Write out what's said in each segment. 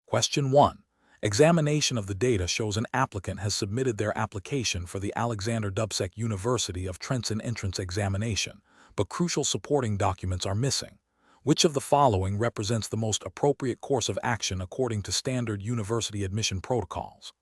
Question 1. Examination of the data shows an applicant has submitted their application for the Dubcek University of Trencin entrance examination, but crucial supporting documents are missing. Which of the following represents the most appropriate course of action according to standard university admission protocols?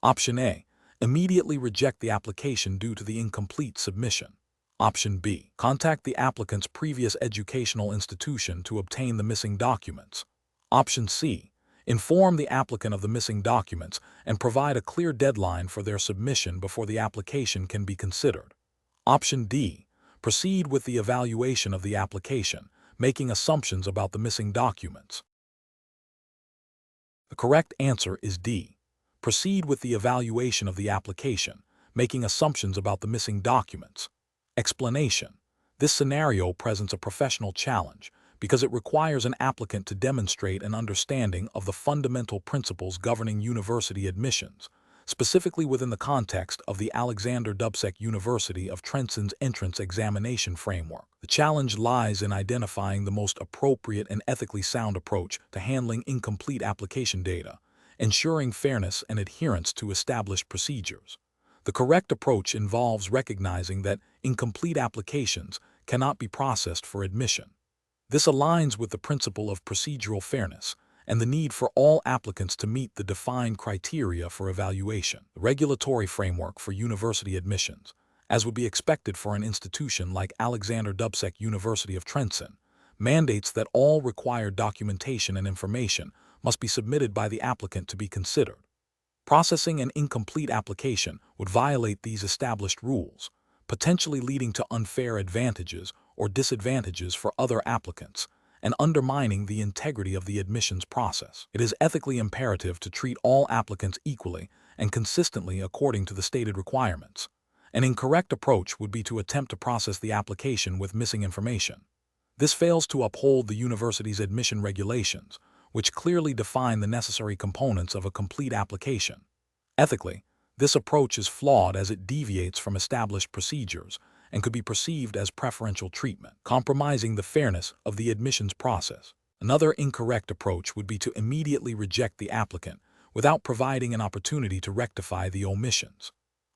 Option A. Immediately reject the application due to the incomplete submission. Option B. Contact the applicant's previous educational institution to obtain the missing documents. Option C. Inform the applicant of the missing documents and provide a clear deadline for their submission before the application can be considered. Option D. Proceed with the evaluation of the application, making assumptions about the missing documents. The correct answer is D. Proceed with the evaluation of the application, making assumptions about the missing documents. Explanation. This scenario presents a professional challenge because it requires an applicant to demonstrate an understanding of the fundamental principles governing university admissions, specifically within the context of the Dubcek University of Trencin's entrance examination framework. The challenge lies in identifying the most appropriate and ethically sound approach to handling incomplete application data, ensuring fairness and adherence to established procedures. The correct approach involves recognizing that incomplete applications cannot be processed for admission. This aligns with the principle of procedural fairness and the need for all applicants to meet the defined criteria for evaluation. The regulatory framework for university admissions, as would be expected for an institution like Dubcek University of Trencin, mandates that all required documentation and information must be submitted by the applicant to be considered. Processing an incomplete application would violate these established rules, potentially leading to unfair advantages or disadvantages for other applicants, and undermining the integrity of the admissions process. It is ethically imperative to treat all applicants equally and consistently according to the stated requirements. An incorrect approach would be to attempt to process the application with missing information. This fails to uphold the university's admission regulations, which clearly define the necessary components of a complete application. Ethically, this approach is flawed as it deviates from established procedures and could be perceived as preferential treatment, compromising the fairness of the admissions process. Another incorrect approach would be to immediately reject the applicant without providing an opportunity to rectify the omissions.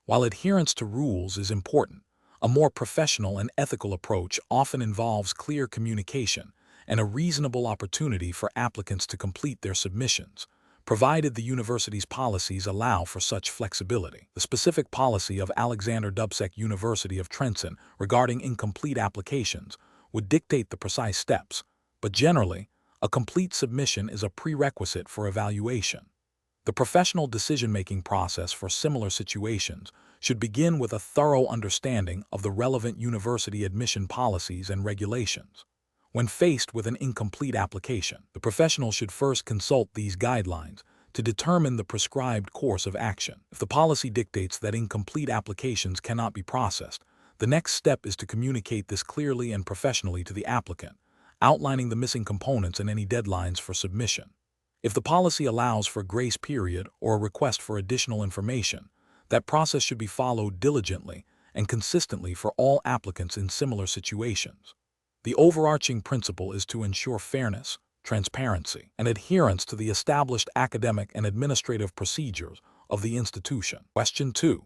While adherence to rules is important, a more professional and ethical approach often involves clear communication and a reasonable opportunity for applicants to complete their submissions, provided the university's policies allow for such flexibility. The specific policy of Dubcek University of Trencin regarding incomplete applications would dictate the precise steps, but generally, a complete submission is a prerequisite for evaluation. The professional decision-making process for similar situations should begin with a thorough understanding of the relevant university admission policies and regulations. When faced with an incomplete application, the professional should first consult these guidelines to determine the prescribed course of action. If the policy dictates that incomplete applications cannot be processed, the next step is to communicate this clearly and professionally to the applicant, outlining the missing components and any deadlines for submission. If the policy allows for a grace period or a request for additional information, that process should be followed diligently and consistently for all applicants in similar situations. The overarching principle is to ensure fairness, transparency, and adherence to the established academic and administrative procedures of the institution. Question 2.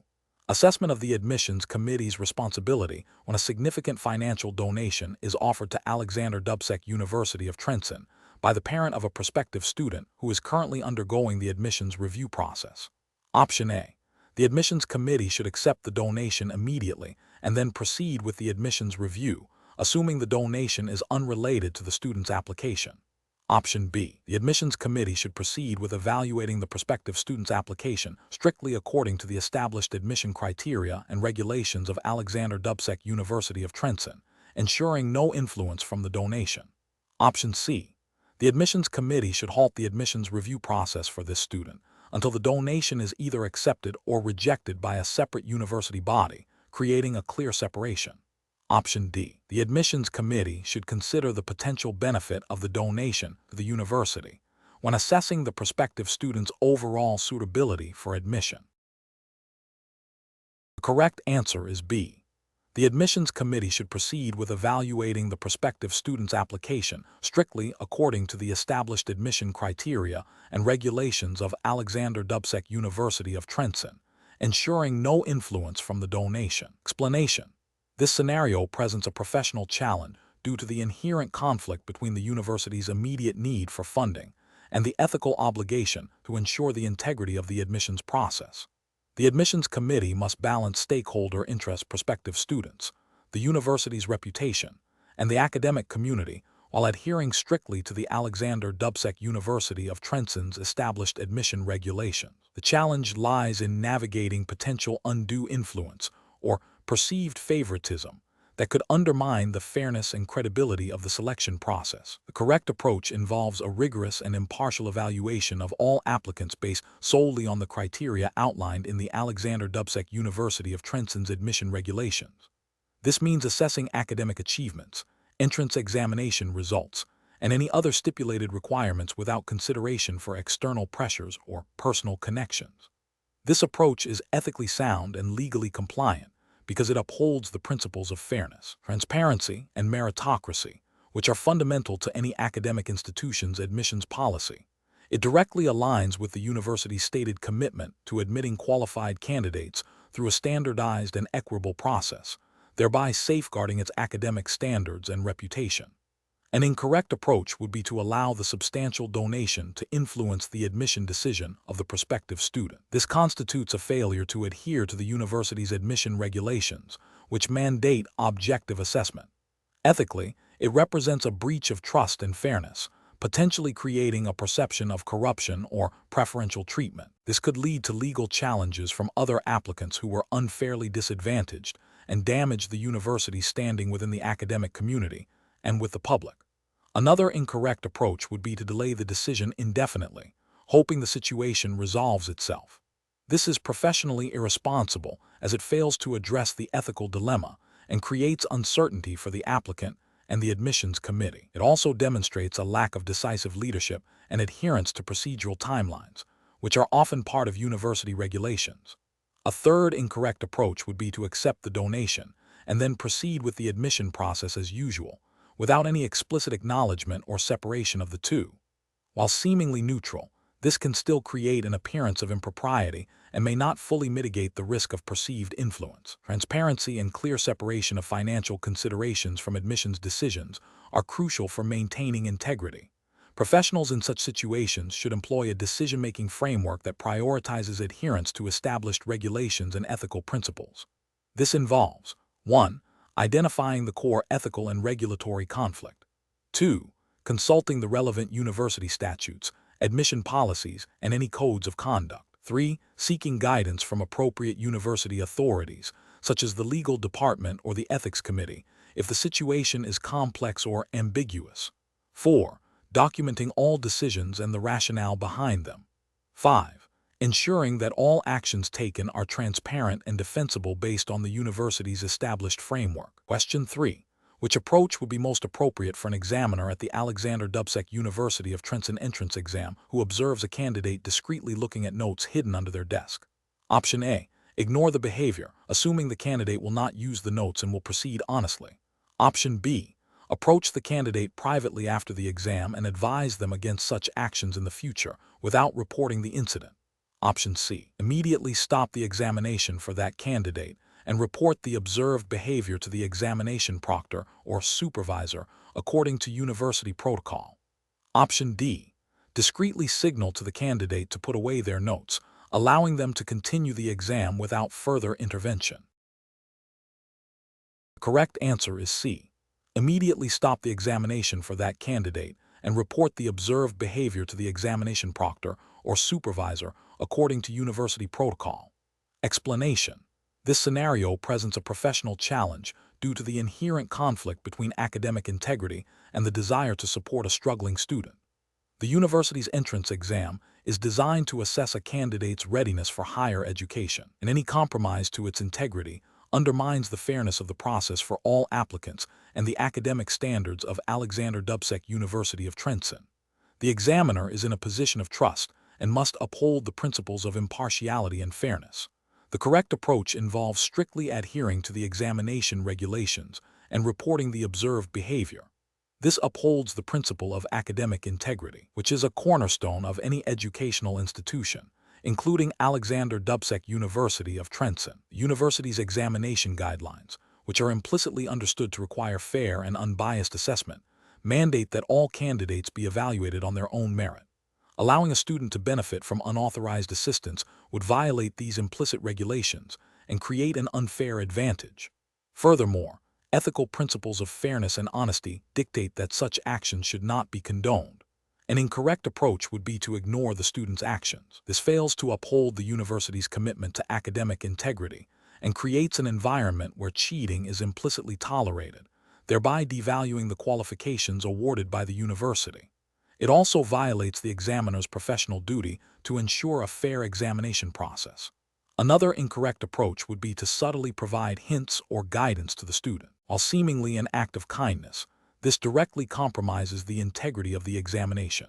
Assessment of the admissions committee's responsibility when a significant financial donation is offered to Dubcek University of Trencin by the parent of a prospective student who is currently undergoing the admissions review process. Option A. The admissions committee should accept the donation immediately and then proceed with the admissions review, assuming the donation is unrelated to the student's application. Option B. The admissions committee should proceed with evaluating the prospective student's application strictly according to the established admission criteria and regulations of Dubcek University of Trencin, ensuring no influence from the donation. Option C. The admissions committee should halt the admissions review process for this student until the donation is either accepted or rejected by a separate university body, creating a clear separation. Option D. The admissions committee should consider the potential benefit of the donation to the university when assessing the prospective student's overall suitability for admission. The correct answer is B. The admissions committee should proceed with evaluating the prospective student's application strictly according to the established admission criteria and regulations of Dubcek University of Trencin, ensuring no influence from the donation. Explanation: this scenario presents a professional challenge due to the inherent conflict between the university's immediate need for funding and the ethical obligation to ensure the integrity of the admissions process. The admissions committee must balance stakeholder interests, prospective students, the university's reputation, and the academic community while adhering strictly to the Dubcek University of Trencin's established admission regulations. The challenge lies in navigating potential undue influence or perceived favoritism that could undermine the fairness and credibility of the selection process. The correct approach involves a rigorous and impartial evaluation of all applicants based solely on the criteria outlined in the Dubcek University of Trencin's admission regulations. This means assessing academic achievements, entrance examination results, and any other stipulated requirements without consideration for external pressures or personal connections. This approach is ethically sound and legally compliant because it upholds the principles of fairness, transparency, and meritocracy, which are fundamental to any academic institution's admissions policy. It directly aligns with the university's stated commitment to admitting qualified candidates through a standardized and equitable process, thereby safeguarding its academic standards and reputation. An incorrect approach would be to allow the substantial donation to influence the admission decision of the prospective student. This constitutes a failure to adhere to the university's admission regulations, which mandate objective assessment. Ethically, it represents a breach of trust and fairness, potentially creating a perception of corruption or preferential treatment. This could lead to legal challenges from other applicants who were unfairly disadvantaged and damage the university's standing within the academic community and with the public. Another incorrect approach would be to delay the decision indefinitely, hoping the situation resolves itself. This is professionally irresponsible as it fails to address the ethical dilemma and creates uncertainty for the applicant and the admissions committee. It also demonstrates a lack of decisive leadership and adherence to procedural timelines, which are often part of university regulations. A third incorrect approach would be to accept the donation and then proceed with the admission process as usual, without any explicit acknowledgement or separation of the two. While seemingly neutral, this can still create an appearance of impropriety and may not fully mitigate the risk of perceived influence. Transparency and clear separation of financial considerations from admissions decisions are crucial for maintaining integrity. Professionals in such situations should employ a decision-making framework that prioritizes adherence to established regulations and ethical principles. This involves 1. Identifying the core ethical and regulatory conflict. 2. Consulting the relevant university statutes, admission policies, and any codes of conduct. 3. Seeking guidance from appropriate university authorities, such as the legal department or the ethics committee, if the situation is complex or ambiguous. 4. Documenting all decisions and the rationale behind them. 5. Ensuring that all actions taken are transparent and defensible based on the university's established framework. Question 3. Which approach would be most appropriate for an examiner at the Dubcek University of Trencin entrance exam who observes a candidate discreetly looking at notes hidden under their desk? Option A. Ignore the behavior, assuming the candidate will not use the notes and will proceed honestly. Option B. Approach the candidate privately after the exam and advise them against such actions in the future without reporting the incident. Option C. Immediately stop the examination for that candidate and report the observed behavior to the examination proctor or supervisor according to university protocol. Option D. Discreetly signal to the candidate to put away their notes, allowing them to continue the exam without further intervention. The correct answer is C. Immediately stop the examination for that candidate and report the observed behavior to the examination proctor or supervisor according to university protocol. Explanation: this scenario presents a professional challenge due to the inherent conflict between academic integrity and the desire to support a struggling student. The university's entrance exam is designed to assess a candidate's readiness for higher education, and any compromise to its integrity undermines the fairness of the process for all applicants and the academic standards of Dubcek University of Trencin. The examiner is in a position of trust and must uphold the principles of impartiality and fairness. The correct approach involves strictly adhering to the examination regulations and reporting the observed behavior. This upholds the principle of academic integrity, which is a cornerstone of any educational institution, including Alexander Dubcek University of Trencin. The university's examination guidelines, which are implicitly understood to require fair and unbiased assessment, mandate that all candidates be evaluated on their own merit. Allowing a student to benefit from unauthorized assistance would violate these implicit regulations and create an unfair advantage. Furthermore, ethical principles of fairness and honesty dictate that such actions should not be condoned. An incorrect approach would be to ignore the student's actions. This fails to uphold the university's commitment to academic integrity and creates an environment where cheating is implicitly tolerated, thereby devaluing the qualifications awarded by the university. It also violates the examiner's professional duty to ensure a fair examination process. Another incorrect approach would be to subtly provide hints or guidance to the student. While seemingly an act of kindness, this directly compromises the integrity of the examination.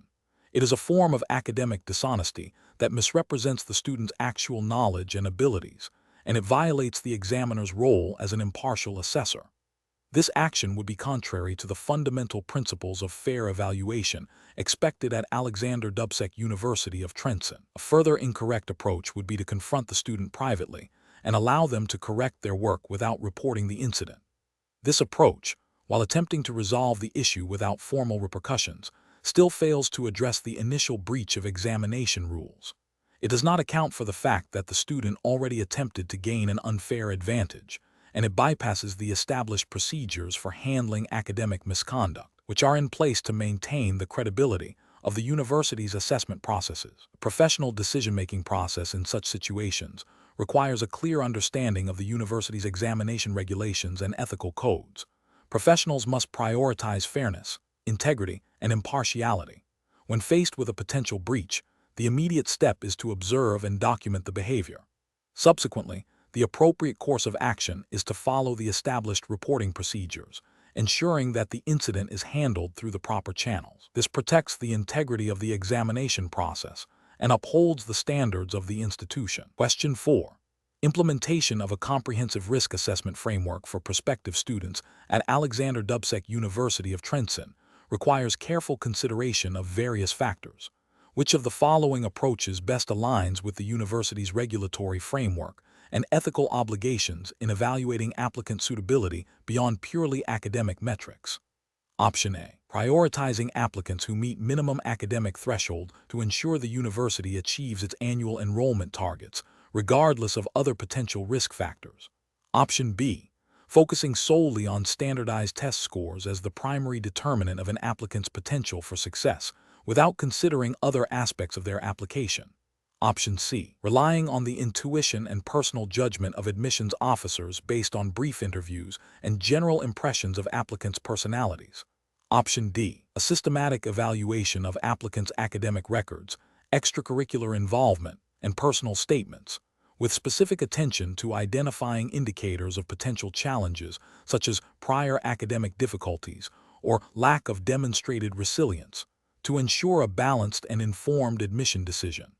It is a form of academic dishonesty that misrepresents the student's actual knowledge and abilities, and it violates the examiner's role as an impartial assessor. This action would be contrary to the fundamental principles of fair evaluation expected at Alexander Dubcek University of Trencin. A further incorrect approach would be to confront the student privately and allow them to correct their work without reporting the incident. This approach, while attempting to resolve the issue without formal repercussions, still fails to address the initial breach of examination rules. It does not account for the fact that the student already attempted to gain an unfair advantage, and it bypasses the established procedures for handling academic misconduct, which are in place to maintain the credibility of the university's assessment processes. The professional decision-making process in such situations requires a clear understanding of the university's examination regulations and ethical codes. Professionals must prioritize fairness, integrity, and impartiality. When faced with a potential breach, the immediate step is to observe and document the behavior. Subsequently, the appropriate course of action is to follow the established reporting procedures, ensuring that the incident is handled through the proper channels. This protects the integrity of the examination process and upholds the standards of the institution. Question 4. Implementation of a comprehensive risk assessment framework for prospective students at Alexander Dubcek University of Trencin requires careful consideration of various factors. Which of the following approaches best aligns with the university's regulatory framework and ethical obligations in evaluating applicant suitability beyond purely academic metrics? Option A. Prioritizing applicants who meet minimum academic threshold to ensure the university achieves its annual enrollment targets, regardless of other potential risk factors. Option B. Focusing solely on standardized test scores as the primary determinant of an applicant's potential for success, without considering other aspects of their application. Option C. Relying on the intuition and personal judgment of admissions officers based on brief interviews and general impressions of applicants' personalities. Option D. A systematic evaluation of applicants' academic records, extracurricular involvement, and personal statements, with specific attention to identifying indicators of potential challenges such as prior academic difficulties or lack of demonstrated resilience, to ensure a balanced and informed admission decision.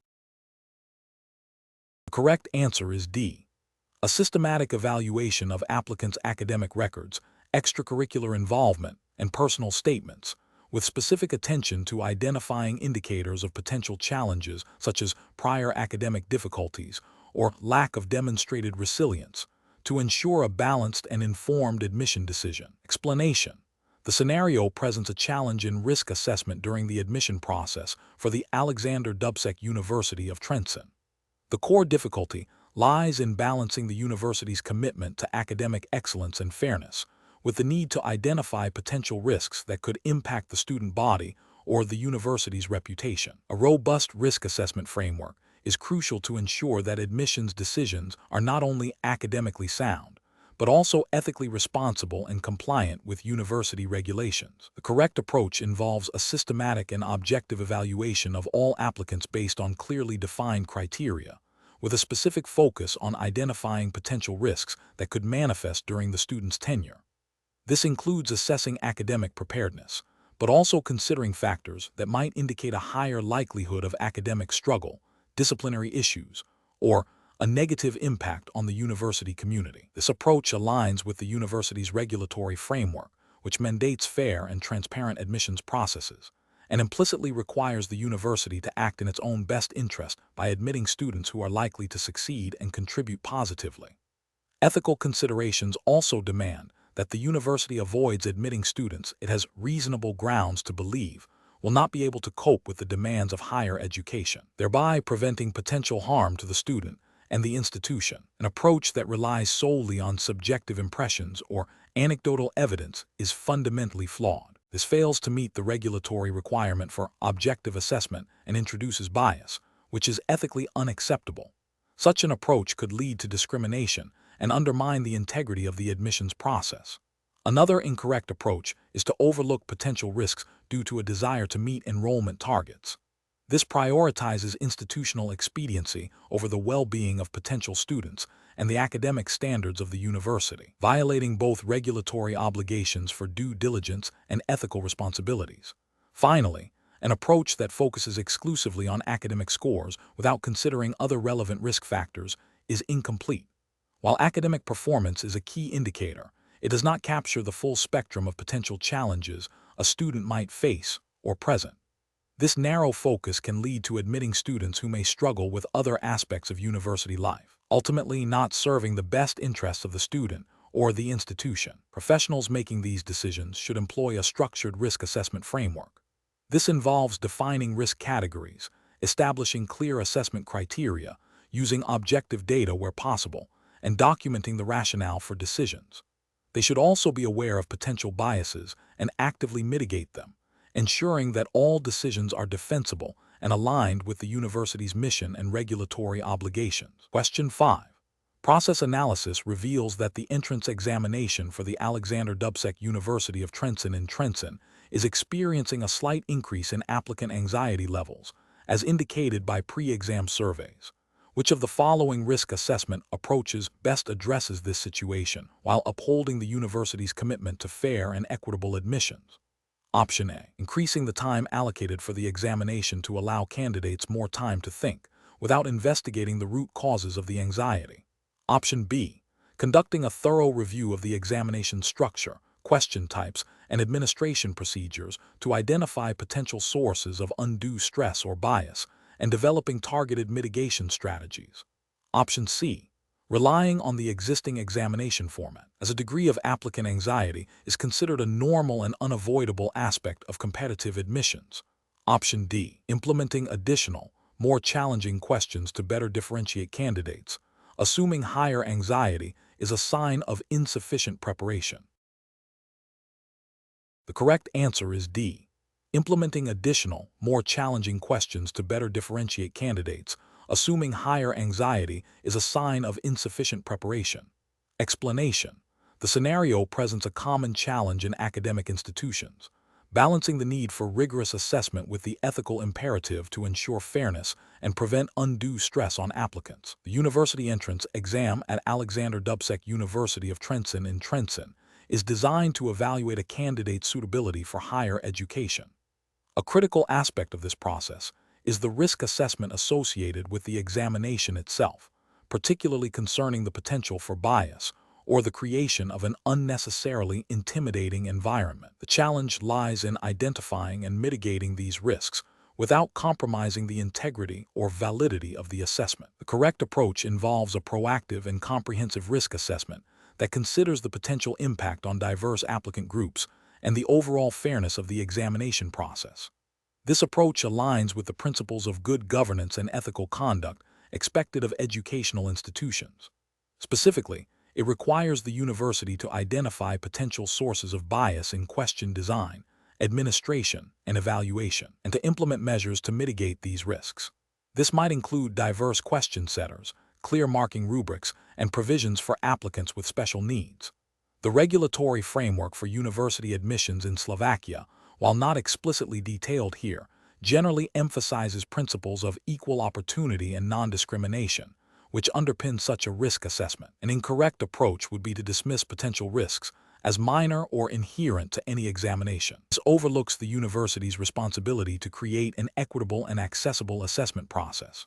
The correct answer is D. A systematic evaluation of applicants' academic records, extracurricular involvement, and personal statements, with specific attention to identifying indicators of potential challenges such as prior academic difficulties or lack of demonstrated resilience, to ensure a balanced and informed admission decision. Explanation. The scenario presents a challenge in risk assessment during the admission process for the Alexander Dubcek University of Trencin. The core difficulty lies in balancing the university's commitment to academic excellence and fairness with the need to identify potential risks that could impact the student body or the university's reputation. A robust risk assessment framework is crucial to ensure that admissions decisions are not only academically sound, but also ethically responsible and compliant with university regulations. The correct approach involves a systematic and objective evaluation of all applicants based on clearly defined criteria, with a specific focus on identifying potential risks that could manifest during the student's tenure. This includes assessing academic preparedness, but also considering factors that might indicate a higher likelihood of academic struggle, disciplinary issues, or a negative impact on the university community. This approach aligns with the university's regulatory framework, which mandates fair and transparent admissions processes, and implicitly requires the university to act in its own best interest by admitting students who are likely to succeed and contribute positively. Ethical considerations also demand that the university avoids admitting students it has reasonable grounds to believe will not be able to cope with the demands of higher education, thereby preventing potential harm to the student and the institution. An approach that relies solely on subjective impressions or anecdotal evidence is fundamentally flawed. This fails to meet the regulatory requirement for objective assessment and introduces bias, which is ethically unacceptable. Such an approach could lead to discrimination and undermine the integrity of the admissions process. Another incorrect approach is to overlook potential risks due to a desire to meet enrollment targets. This prioritizes institutional expediency over the well-being of potential students and the academic standards of the university, violating both regulatory obligations for due diligence and ethical responsibilities. Finally, an approach that focuses exclusively on academic scores without considering other relevant risk factors is incomplete. While academic performance is a key indicator, it does not capture the full spectrum of potential challenges a student might face or present. This narrow focus can lead to admitting students who may struggle with other aspects of university life, ultimately not serving the best interests of the student or the institution. Professionals making these decisions should employ a structured risk assessment framework. This involves defining risk categories, establishing clear assessment criteria, using objective data where possible, and documenting the rationale for decisions. They should also be aware of potential biases and actively mitigate them, ensuring that all decisions are defensible and aligned with the university's mission and regulatory obligations. Question 5. Process analysis reveals that the entrance examination for the Alexander Dubcek University of Trencin in Trencin is experiencing a slight increase in applicant anxiety levels, as indicated by pre-exam surveys. Which of the following risk assessment approaches best addresses this situation while upholding the university's commitment to fair and equitable admissions? Option A. Increasing the time allocated for the examination to allow candidates more time to think, without investigating the root causes of the anxiety. Option B. Conducting a thorough review of the examination structure, question types, and administration procedures to identify potential sources of undue stress or bias, and developing targeted mitigation strategies. Option C. Relying on the existing examination format, as a degree of applicant anxiety is considered a normal and unavoidable aspect of competitive admissions. Option D. Implementing additional, more challenging questions to better differentiate candidates. Assuming higher anxiety is a sign of insufficient preparation. The correct answer is D. Implementing additional, more challenging questions to better differentiate candidates. Assuming higher anxiety is a sign of insufficient preparation. Explanation. The scenario presents a common challenge in academic institutions, balancing the need for rigorous assessment with the ethical imperative to ensure fairness and prevent undue stress on applicants. The university entrance exam at Alexander Dubcek University of Trencin in Trencin is designed to evaluate a candidate's suitability for higher education. A critical aspect of this process is the risk assessment associated with the examination itself, particularly concerning the potential for bias or the creation of an unnecessarily intimidating environment. The challenge lies in identifying and mitigating these risks without compromising the integrity or validity of the assessment. The correct approach involves a proactive and comprehensive risk assessment that considers the potential impact on diverse applicant groups and the overall fairness of the examination process. This approach aligns with the principles of good governance and ethical conduct expected of educational institutions. Specifically, it requires the university to identify potential sources of bias in question design, administration, and evaluation, and to implement measures to mitigate these risks. This might include diverse question setters, clear marking rubrics, and provisions for applicants with special needs. The regulatory framework for university admissions in Slovakia, while not explicitly detailed here, generally emphasizes principles of equal opportunity and non-discrimination, which underpin such a risk assessment. An incorrect approach would be to dismiss potential risks as minor or inherent to any examination. This overlooks the university's responsibility to create an equitable and accessible assessment process.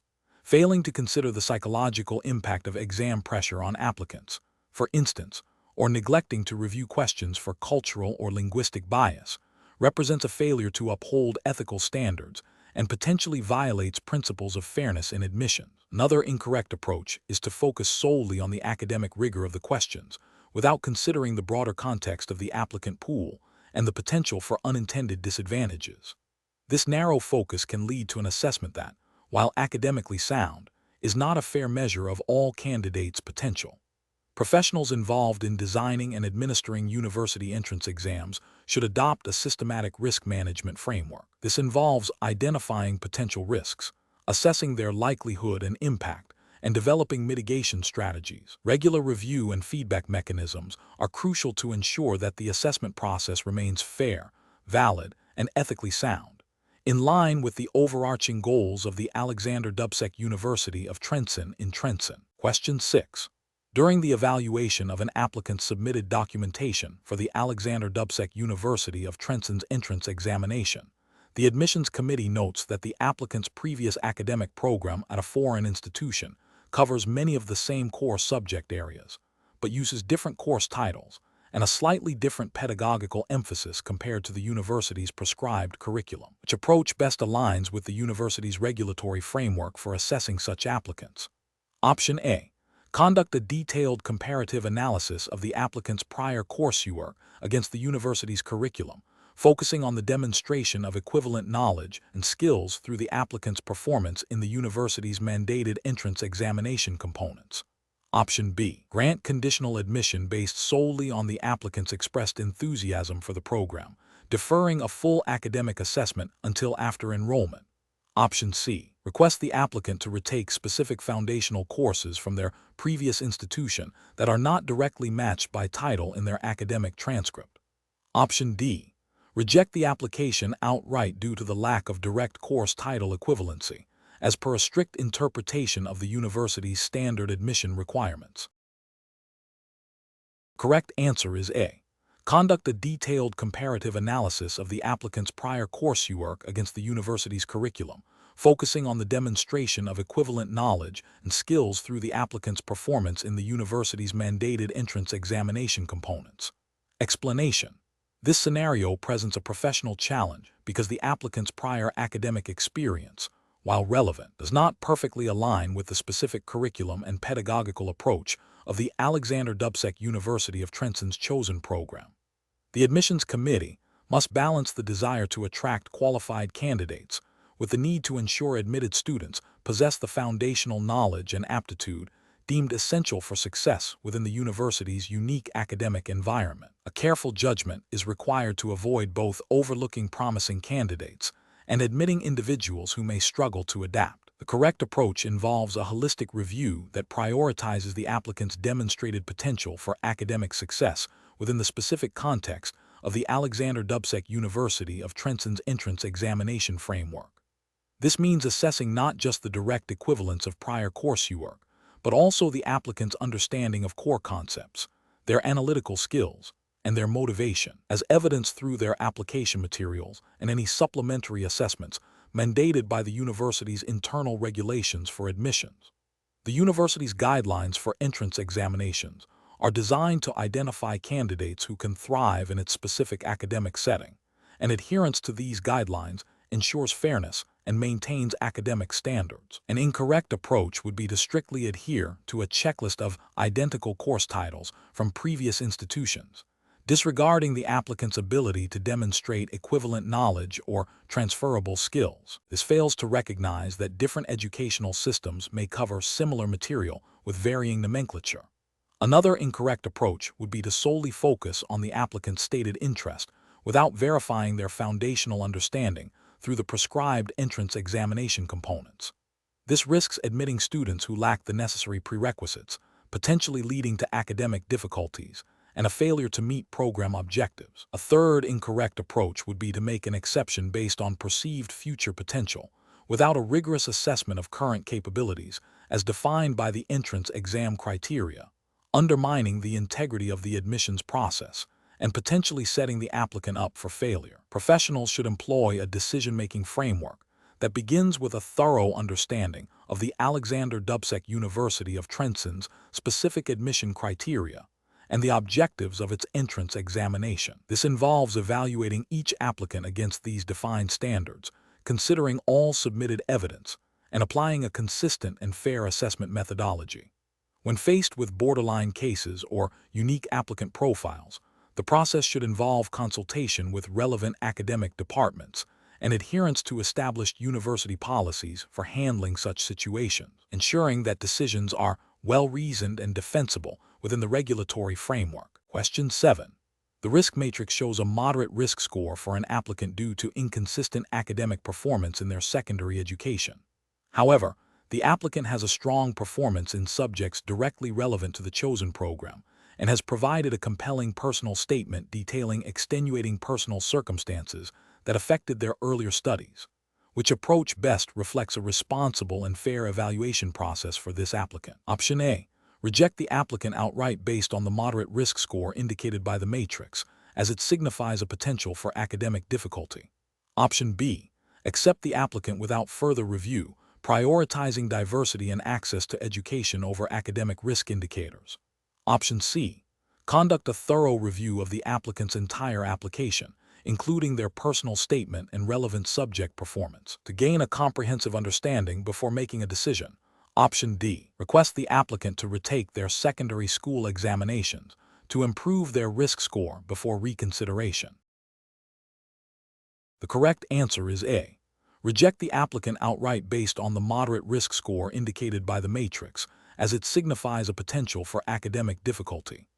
failing to consider the psychological impact of exam pressure on applicants, for instance, or neglecting to review questions for cultural or linguistic bias, represents a failure to uphold ethical standards and potentially violates principles of fairness in admissions. Another incorrect approach is to focus solely on the academic rigor of the questions, without considering the broader context of the applicant pool and the potential for unintended disadvantages. This narrow focus can lead to an assessment that, while academically sound, is not a fair measure of all candidates' potential. Professionals involved in designing and administering university entrance exams should adopt a systematic risk management framework. This involves identifying potential risks, assessing their likelihood and impact, and developing mitigation strategies. Regular review and feedback mechanisms are crucial to ensure that the assessment process remains fair, valid, and ethically sound, in line with the overarching goals of the Alexander Dubcek University of Trencin in Trencin. Question 6. During the evaluation of an applicant's submitted documentation for the Alexander Dubcek University of Trencin's entrance examination, the admissions committee notes that the applicant's previous academic program at a foreign institution covers many of the same core subject areas, but uses different course titles and a slightly different pedagogical emphasis compared to the university's prescribed curriculum. Which approach best aligns with the university's regulatory framework for assessing such applicants? Option A. Conduct a detailed comparative analysis of the applicant's prior coursework against the university's curriculum, focusing on the demonstration of equivalent knowledge and skills through the applicant's performance in the university's mandated entrance examination components. Option B. Grant conditional admission based solely on the applicant's expressed enthusiasm for the program, deferring a full academic assessment until after enrollment. Option C. Request the applicant to retake specific foundational courses from their previous institution that are not directly matched by title in their academic transcript. Option D. Reject the application outright due to the lack of direct course title equivalency, as per a strict interpretation of the university's standard admission requirements. Correct answer is A. Conduct a detailed comparative analysis of the applicant's prior coursework against the university's curriculum, focusing on the demonstration of equivalent knowledge and skills through the applicant's performance in the university's mandated entrance examination components. Explanation. This scenario presents a professional challenge because the applicant's prior academic experience, while relevant, does not perfectly align with the specific curriculum and pedagogical approach of the Alexander Dubcek University of Trencin's chosen program. The admissions committee must balance the desire to attract qualified candidates with the need to ensure admitted students possess the foundational knowledge and aptitude deemed essential for success within the university's unique academic environment. A careful judgment is required to avoid both overlooking promising candidates and admitting individuals who may struggle to adapt. The correct approach involves a holistic review that prioritizes the applicant's demonstrated potential for academic success within the specific context of the Alexander Dubcek University of Trencin's entrance examination framework. This means assessing not just the direct equivalence of prior coursework, but also the applicant's understanding of core concepts, their analytical skills, and their motivation, as evidenced through their application materials and any supplementary assessments mandated by the university's internal regulations for admissions. The university's guidelines for entrance examinations are designed to identify candidates who can thrive in its specific academic setting, and adherence to these guidelines ensures fairness and maintains academic standards. An incorrect approach would be to strictly adhere to a checklist of identical course titles from previous institutions, disregarding the applicant's ability to demonstrate equivalent knowledge or transferable skills. This fails to recognize that different educational systems may cover similar material with varying nomenclature. Another incorrect approach would be to solely focus on the applicant's stated interest without verifying their foundational understanding through the prescribed entrance examination components. This risks admitting students who lack the necessary prerequisites, potentially leading to academic difficulties and a failure to meet program objectives. A third incorrect approach would be to make an exception based on perceived future potential, without a rigorous assessment of current capabilities as defined by the entrance exam criteria, undermining the integrity of the admissions process and potentially setting the applicant up for failure. Professionals should employ a decision-making framework that begins with a thorough understanding of the Dubcek University of Trencin's specific admission criteria and the objectives of its entrance examination. This involves evaluating each applicant against these defined standards, considering all submitted evidence, and applying a consistent and fair assessment methodology. When faced with borderline cases or unique applicant profiles, the process should involve consultation with relevant academic departments and adherence to established university policies for handling such situations, ensuring that decisions are well-reasoned and defensible within the regulatory framework. Question 7. The risk matrix shows a moderate risk score for an applicant due to inconsistent academic performance in their secondary education. However, the applicant has a strong performance in subjects directly relevant to the chosen program and has provided a compelling personal statement detailing extenuating personal circumstances that affected their earlier studies. Which approach best reflects a responsible and fair evaluation process for this applicant? Option A. Reject the applicant outright based on the moderate risk score indicated by the matrix, as it signifies a potential for academic difficulty. Option B. Accept the applicant without further review, prioritizing diversity and access to education over academic risk indicators. Option C. Conduct a thorough review of the applicant's entire application, including their personal statement and relevant subject performance, to gain a comprehensive understanding before making a decision. Option D. Request the applicant to retake their secondary school examinations to improve their risk score before reconsideration. The correct answer is A. Reject the applicant outright based on the moderate risk score indicated by the matrix, as it signifies a potential for academic difficulty.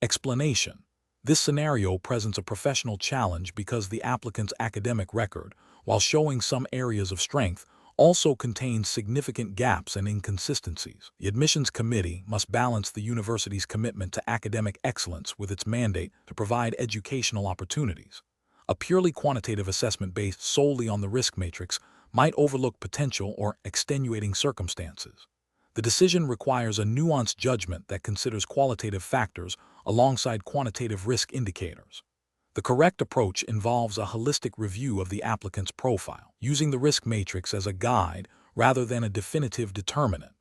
Explanation. This scenario presents a professional challenge because the applicant's academic record, while showing some areas of strength, also contains significant gaps and inconsistencies. The admissions committee must balance the university's commitment to academic excellence with its mandate to provide educational opportunities. A purely quantitative assessment based solely on the risk matrix might overlook potential or extenuating circumstances. The decision requires a nuanced judgment that considers qualitative factors alongside quantitative risk indicators. The correct approach involves a holistic review of the applicant's profile, using the risk matrix as a guide rather than a definitive determinant.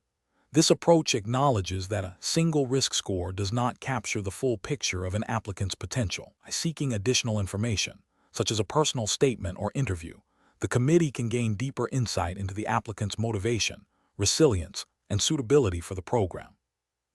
This approach acknowledges that a single risk score does not capture the full picture of an applicant's potential. By seeking additional information, such as a personal statement or interview, the committee can gain deeper insight into the applicant's motivation, resilience, and suitability for the program.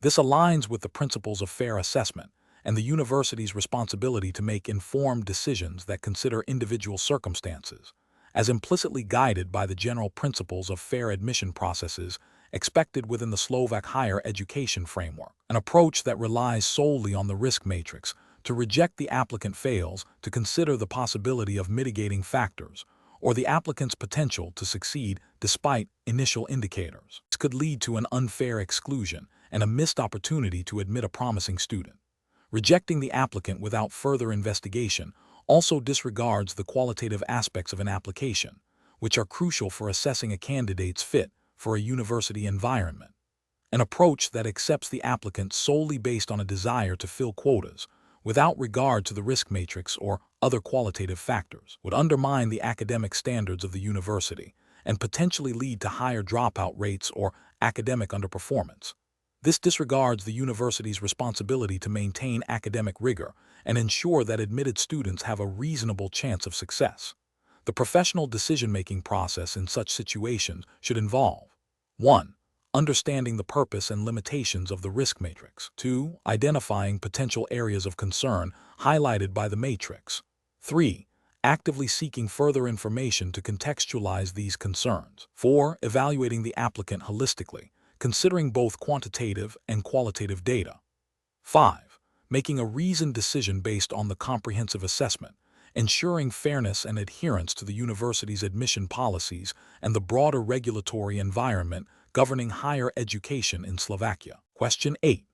This aligns with the principles of fair assessment and the university's responsibility to make informed decisions that consider individual circumstances, as implicitly guided by the general principles of fair admission processes expected within the Slovak higher education framework. An approach that relies solely on the risk matrix to reject the applicant fails to consider the possibility of mitigating factors or the applicant's potential to succeed despite initial indicators. This could lead to an unfair exclusion and a missed opportunity to admit a promising student. Rejecting the applicant without further investigation also disregards the qualitative aspects of an application, which are crucial for assessing a candidate's fit for a university environment. An approach that accepts the applicant solely based on a desire to fill quotas, without regard to the risk matrix or other qualitative factors, would undermine the academic standards of the university and potentially lead to higher dropout rates or academic underperformance. This disregards the university's responsibility to maintain academic rigor and ensure that admitted students have a reasonable chance of success. The professional decision-making process in such situations should involve 1. Understanding the purpose and limitations of the risk matrix. 2. Identifying potential areas of concern highlighted by the matrix. 3. Actively seeking further information to contextualize these concerns. 4. Evaluating the applicant holistically, considering both quantitative and qualitative data. 5. Making a reasoned decision based on the comprehensive assessment, ensuring fairness and adherence to the university's admission policies and the broader regulatory environment governing higher education in Slovakia. Question 8.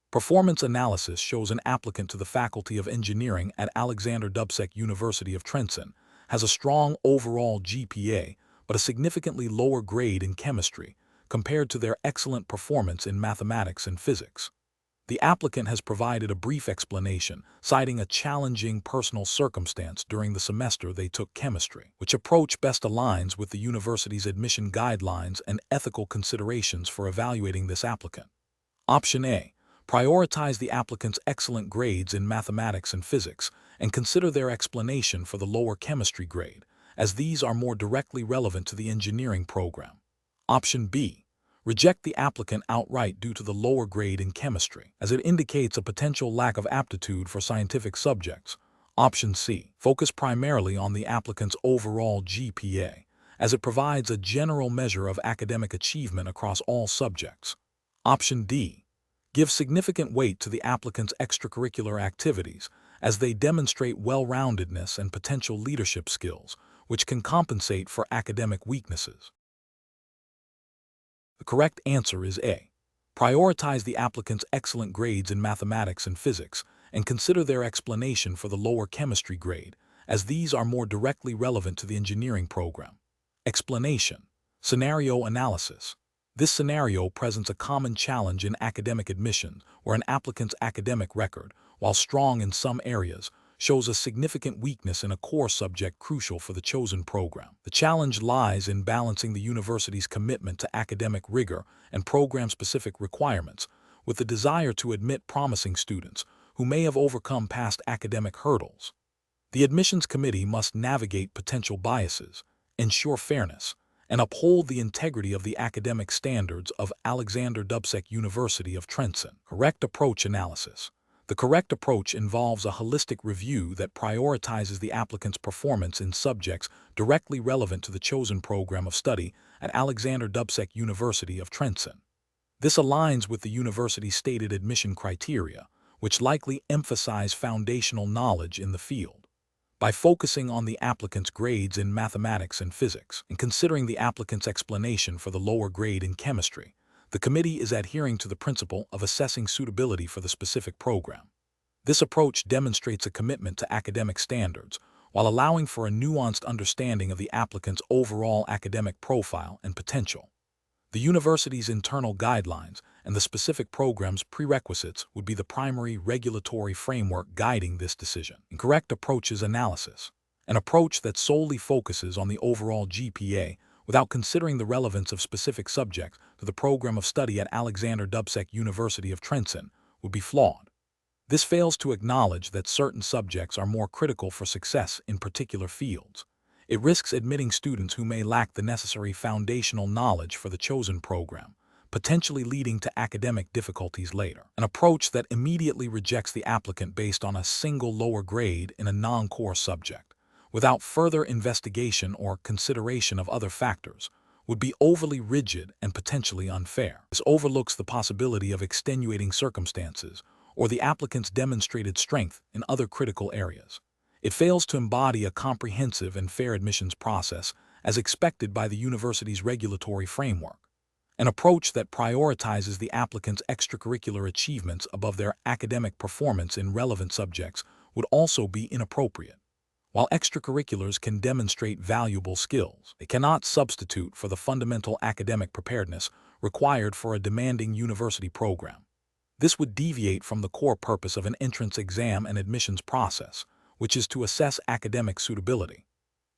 Performance analysis shows an applicant to the Faculty of Engineering at Dubcek University of Trencin has a strong overall GPA but a significantly lower grade in chemistry compared to their excellent performance in mathematics and physics. The applicant has provided a brief explanation, citing a challenging personal circumstance during the semester they took chemistry, which approach best aligns with the university's admission guidelines and ethical considerations for evaluating this applicant. Option A. Prioritize the applicant's excellent grades in mathematics and physics and consider their explanation for the lower chemistry grade, as these are more directly relevant to the engineering program. Option B. Reject the applicant outright due to the lower grade in chemistry, as it indicates a potential lack of aptitude for scientific subjects. Option C. Focus primarily on the applicant's overall GPA, as it provides a general measure of academic achievement across all subjects. Option D. Give significant weight to the applicant's extracurricular activities, as they demonstrate well-roundedness and potential leadership skills, which can compensate for academic weaknesses. The correct answer is A. Prioritize the applicant's excellent grades in mathematics and physics and consider their explanation for the lower chemistry grade, as these are more directly relevant to the engineering program. Explanation. Scenario analysis. This scenario presents a common challenge in academic admission where an applicant's academic record, while strong in some areas, shows a significant weakness in a core subject crucial for the chosen program. The challenge lies in balancing the university's commitment to academic rigor and program-specific requirements with the desire to admit promising students who may have overcome past academic hurdles. The admissions committee must navigate potential biases, ensure fairness, and uphold the integrity of the academic standards of Dubcek University of Trencin. Correct approach analysis. The correct approach involves a holistic review that prioritizes the applicant's performance in subjects directly relevant to the chosen program of study at Dubcek University of Trencin. This aligns with the university's stated admission criteria, which likely emphasize foundational knowledge in the field. By focusing on the applicant's grades in mathematics and physics and considering the applicant's explanation for the lower grade in chemistry, the committee is adhering to the principle of assessing suitability for the specific program. This approach demonstrates a commitment to academic standards while allowing for a nuanced understanding of the applicant's overall academic profile and potential. The university's internal guidelines and the specific program's prerequisites would be the primary regulatory framework guiding this decision. Incorrect approaches analysis. An approach that solely focuses on the overall GPA without considering the relevance of specific subjects to the program of study at Dubcek University of Trencin would be flawed. This fails to acknowledge that certain subjects are more critical for success in particular fields. It risks admitting students who may lack the necessary foundational knowledge for the chosen program, potentially leading to academic difficulties later. An approach that immediately rejects the applicant based on a single lower grade in a non-core subject, without further investigation or consideration of other factors, would be overly rigid and potentially unfair. This overlooks the possibility of extenuating circumstances or the applicant's demonstrated strength in other critical areas. It fails to embody a comprehensive and fair admissions process as expected by the university's regulatory framework. An approach that prioritizes the applicant's extracurricular achievements above their academic performance in relevant subjects would also be inappropriate. While extracurriculars can demonstrate valuable skills, they cannot substitute for the fundamental academic preparedness required for a demanding university program. This would deviate from the core purpose of an entrance exam and admissions process, which is to assess academic suitability.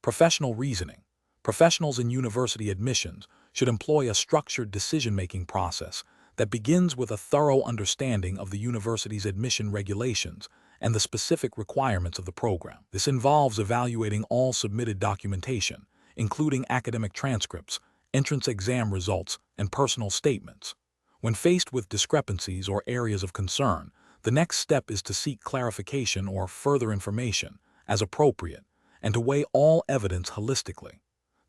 Professional reasoning. Professionals in university admissions should employ a structured decision-making process that begins with a thorough understanding of the university's admission regulations and the specific requirements of the program. This involves evaluating all submitted documentation, including academic transcripts, entrance exam results, and personal statements. When faced with discrepancies or areas of concern, the next step is to seek clarification or further information, as appropriate, and to weigh all evidence holistically.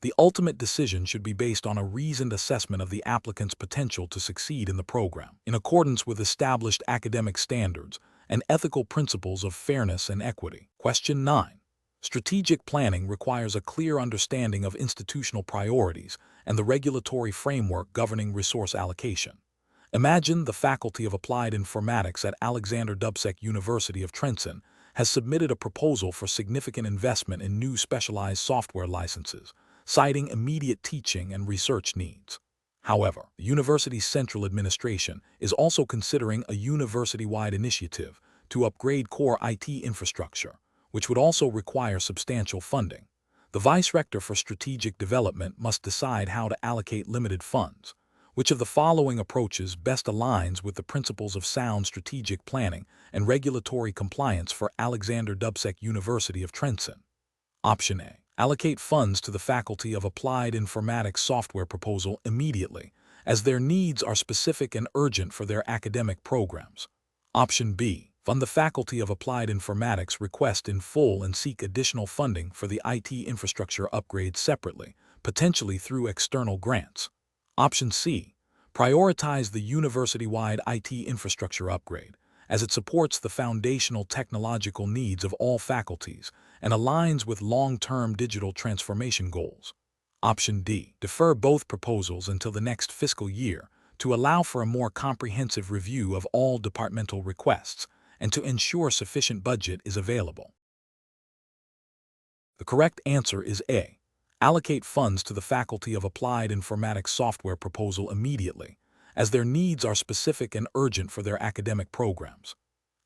The ultimate decision should be based on a reasoned assessment of the applicant's potential to succeed in the program, in accordance with established academic standards and ethical principles of fairness and equity. Question 9. Strategic planning requires a clear understanding of institutional priorities and the regulatory framework governing resource allocation. Imagine the Faculty of Applied Informatics at Dubcek University of Trencin has submitted a proposal for significant investment in new specialized software licenses, citing immediate teaching and research needs. However, the university's central administration is also considering a university-wide initiative to upgrade core IT infrastructure, which would also require substantial funding. The Vice Rector for Strategic Development must decide how to allocate limited funds. Which of the following approaches best aligns with the principles of sound strategic planning and regulatory compliance for Alexander Dubcek University of Trencin? Option A. Allocate funds to the Faculty of Applied Informatics software proposal immediately, as their needs are specific and urgent for their academic programs. Option B. Fund the Faculty of Applied Informatics request in full and seek additional funding for the IT infrastructure upgrade separately, potentially through external grants. Option C. Prioritize the university-wide IT infrastructure upgrade, as it supports the foundational technological needs of all faculties and aligns with long-term digital transformation goals. Option D. Defer both proposals until the next fiscal year to allow for a more comprehensive review of all departmental requests and to ensure sufficient budget is available. The correct answer is A. Allocate funds to the Faculty of Applied Informatics software proposal immediately, as their needs are specific and urgent for their academic programs.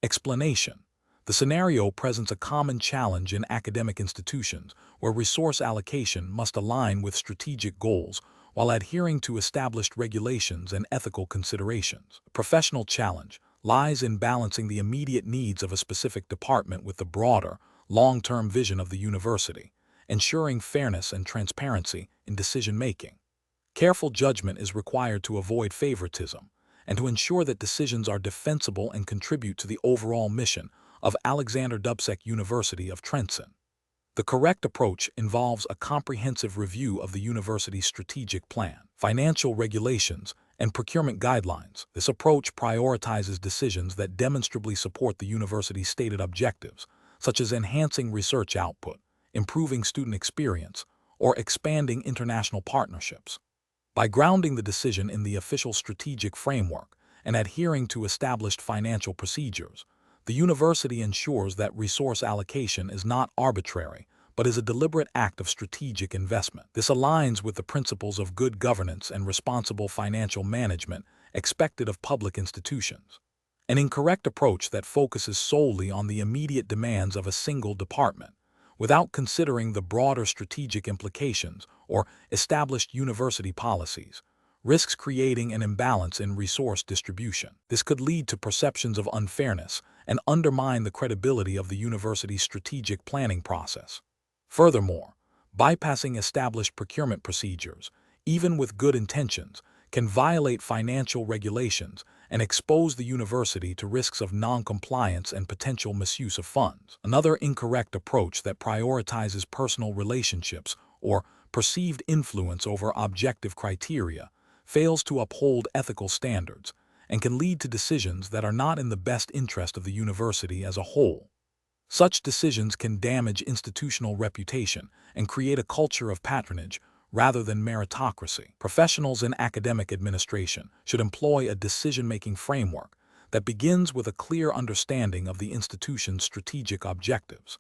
Explanation. The scenario presents a common challenge in academic institutions where resource allocation must align with strategic goals while adhering to established regulations and ethical considerations. The professional challenge lies in balancing the immediate needs of a specific department with the broader, long-term vision of the university, ensuring fairness and transparency in decision-making. Careful judgment is required to avoid favoritism and to ensure that decisions are defensible and contribute to the overall mission of Alexander Dubcek University of Trencin. The correct approach involves a comprehensive review of the university's strategic plan, financial regulations, and procurement guidelines. This approach prioritizes decisions that demonstrably support the university's stated objectives, such as enhancing research output, improving student experience, or expanding international partnerships. By grounding the decision in the official strategic framework and adhering to established financial procedures, the university ensures that resource allocation is not arbitrary, but is a deliberate act of strategic investment. This aligns with the principles of good governance and responsible financial management expected of public institutions. An incorrect approach that focuses solely on the immediate demands of a single department, without considering the broader strategic implications or established university policies, risks creating an imbalance in resource distribution. This could lead to perceptions of unfairness and undermine the credibility of the university's strategic planning process. Furthermore, bypassing established procurement procedures, even with good intentions, can violate financial regulations and expose the university to risks of non-compliance and potential misuse of funds. Another incorrect approach that prioritizes personal relationships or perceived influence over objective criteria fails to uphold ethical standards and can lead to decisions that are not in the best interest of the university as a whole. Such decisions can damage institutional reputation and create a culture of patronage rather than meritocracy. Professionals in academic administration should employ a decision-making framework that begins with a clear understanding of the institution's strategic objectives.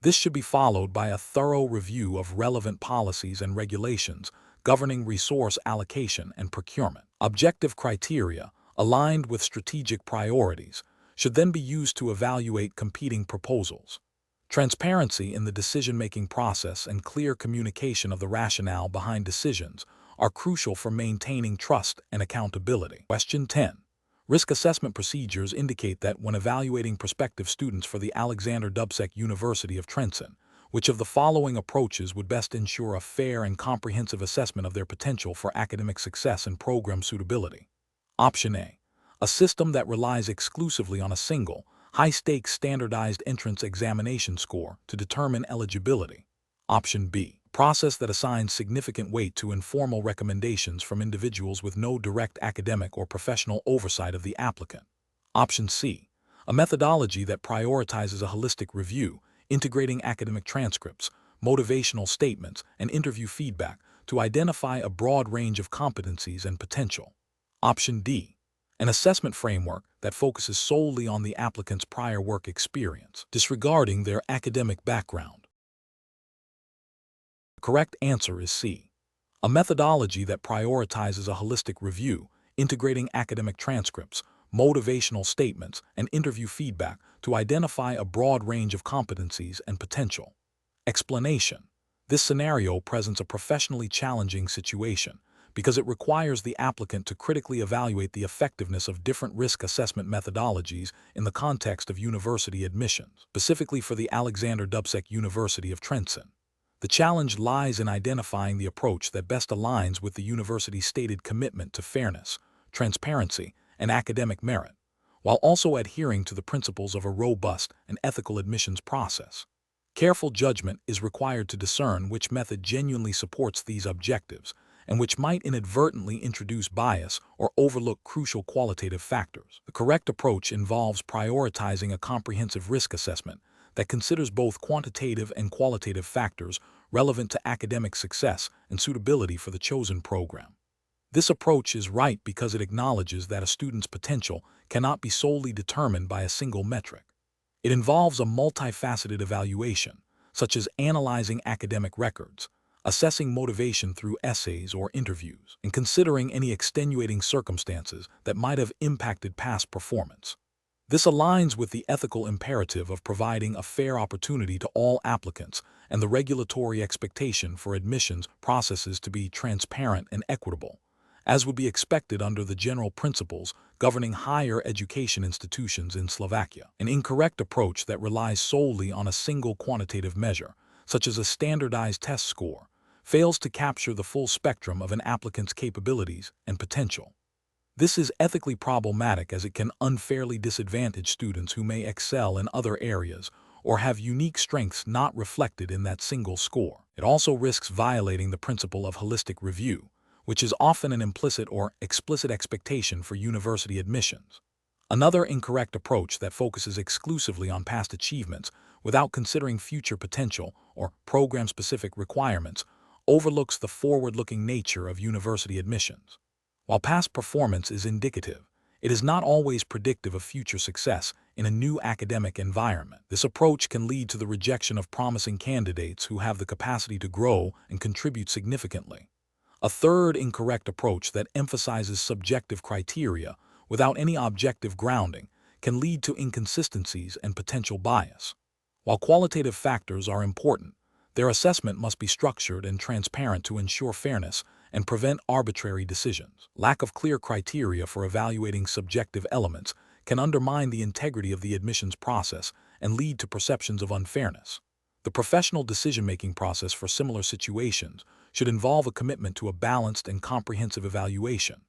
This should be followed by a thorough review of relevant policies and regulations governing resource allocation and procurement. Objective criteria, aligned with strategic priorities, should then be used to evaluate competing proposals. Transparency in the decision-making process and clear communication of the rationale behind decisions are crucial for maintaining trust and accountability. Question 10. Risk assessment procedures indicate that when evaluating prospective students for the Alexander Dubcek University of Trencin, which of the following approaches would best ensure a fair and comprehensive assessment of their potential for academic success and program suitability? Option A. A system that relies exclusively on a single, high-stakes standardized entrance examination score to determine eligibility. Option B. A process that assigns significant weight to informal recommendations from individuals with no direct academic or professional oversight of the applicant. Option C. A methodology that prioritizes a holistic review, integrating academic transcripts, motivational statements, and interview feedback to identify a broad range of competencies and potential. Option D. An assessment framework that focuses solely on the applicant's prior work experience, disregarding their academic background. The correct answer is C. a methodology that prioritizes a holistic review, integrating academic transcripts, motivational statements, and interview feedback to identify a broad range of competencies and potential. Explanation. This scenario presents a professionally challenging situation because it requires the applicant to critically evaluate the effectiveness of different risk assessment methodologies in the context of university admissions, specifically for the Alexander Dubcek University of Trencin. The challenge lies in identifying the approach that best aligns with the university's stated commitment to fairness, transparency, and academic merit, while also adhering to the principles of a robust and ethical admissions process. Careful judgment is required to discern which method genuinely supports these objectives and which might inadvertently introduce bias or overlook crucial qualitative factors. The correct approach involves prioritizing a comprehensive risk assessment that considers both quantitative and qualitative factors relevant to academic success and suitability for the chosen program. This approach is right because it acknowledges that a student's potential cannot be solely determined by a single metric. It involves a multifaceted evaluation, such as analyzing academic records, assessing motivation through essays or interviews, and considering any extenuating circumstances that might have impacted past performance. This aligns with the ethical imperative of providing a fair opportunity to all applicants and the regulatory expectation for admissions processes to be transparent and equitable, as would be expected under the general principles governing higher education institutions in Slovakia. An incorrect approach that relies solely on a single quantitative measure, such as a standardized test score, fails to capture the full spectrum of an applicant's capabilities and potential. This is ethically problematic as it can unfairly disadvantage students who may excel in other areas or have unique strengths not reflected in that single score. It also risks violating the principle of holistic review, which is often an implicit or explicit expectation for university admissions. Another incorrect approach that focuses exclusively on past achievements without considering future potential or program-specific requirements overlooks the forward-looking nature of university admissions. While past performance is indicative, it is not always predictive of future success in a new academic environment. This approach can lead to the rejection of promising candidates who have the capacity to grow and contribute significantly. A third incorrect approach that emphasizes subjective criteria without any objective grounding can lead to inconsistencies and potential bias. While qualitative factors are important, their assessment must be structured and transparent to ensure fairness and prevent arbitrary decisions. Lack of clear criteria for evaluating subjective elements can undermine the integrity of the admissions process and lead to perceptions of unfairness. The professional decision-making process for similar situations should involve a commitment to a balanced and comprehensive evaluation.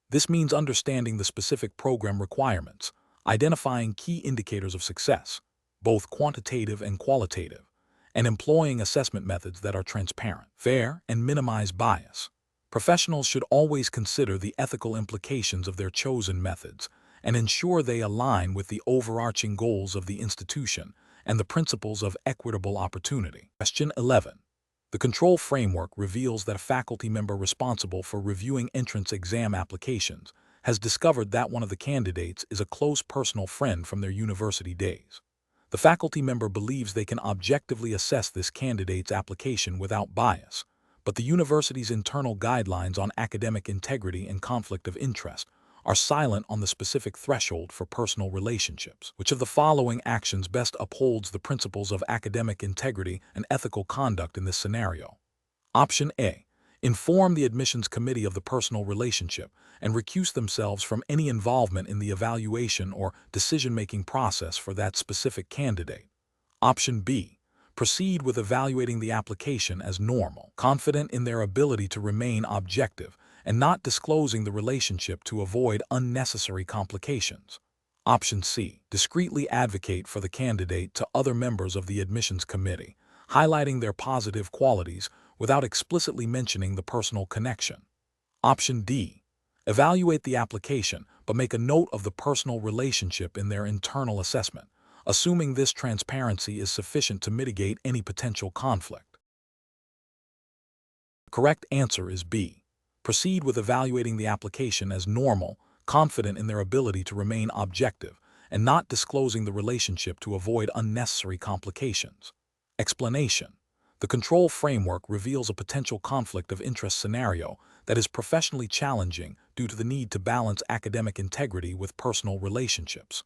This means understanding the specific program requirements, identifying key indicators of success, both quantitative and qualitative, and employing assessment methods that are transparent, fair, and minimize bias. Professionals should always consider the ethical implications of their chosen methods and ensure they align with the overarching goals of the institution and the principles of equitable opportunity. Question 11. The control framework reveals that a faculty member responsible for reviewing entrance exam applications has discovered that one of the candidates is a close personal friend from their university days. The faculty member believes they can objectively assess this candidate's application without bias, but the university's internal guidelines on academic integrity and conflict of interest are silent on the specific threshold for personal relationships. Which of the following actions best upholds the principles of academic integrity and ethical conduct in this scenario? Option A. Inform the admissions committee of the personal relationship and recuse themselves from any involvement in the evaluation or decision-making process for that specific candidate. Option B. Proceed with evaluating the application as normal, confident in their ability to remain objective and not disclosing the relationship to avoid unnecessary complications. Option C. Discreetly advocate for the candidate to other members of the admissions committee, highlighting their positive qualities without explicitly mentioning the personal connection. Option D. Evaluate the application but make a note of the personal relationship in their internal assessment, assuming this transparency is sufficient to mitigate any potential conflict. The correct answer is B. Proceed with evaluating the application as normal, confident in their ability to remain objective, and not disclosing the relationship to avoid unnecessary complications. Explanation. The control framework reveals a potential conflict of interest scenario that is professionally challenging due to the need to balance academic integrity with personal relationships.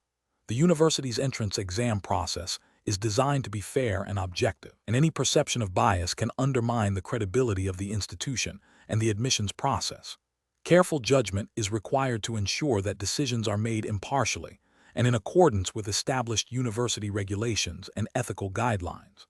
The university's entrance exam process is designed to be fair and objective, and any perception of bias can undermine the credibility of the institution and the admissions process. Careful judgment is required to ensure that decisions are made impartially and in accordance with established university regulations and ethical guidelines.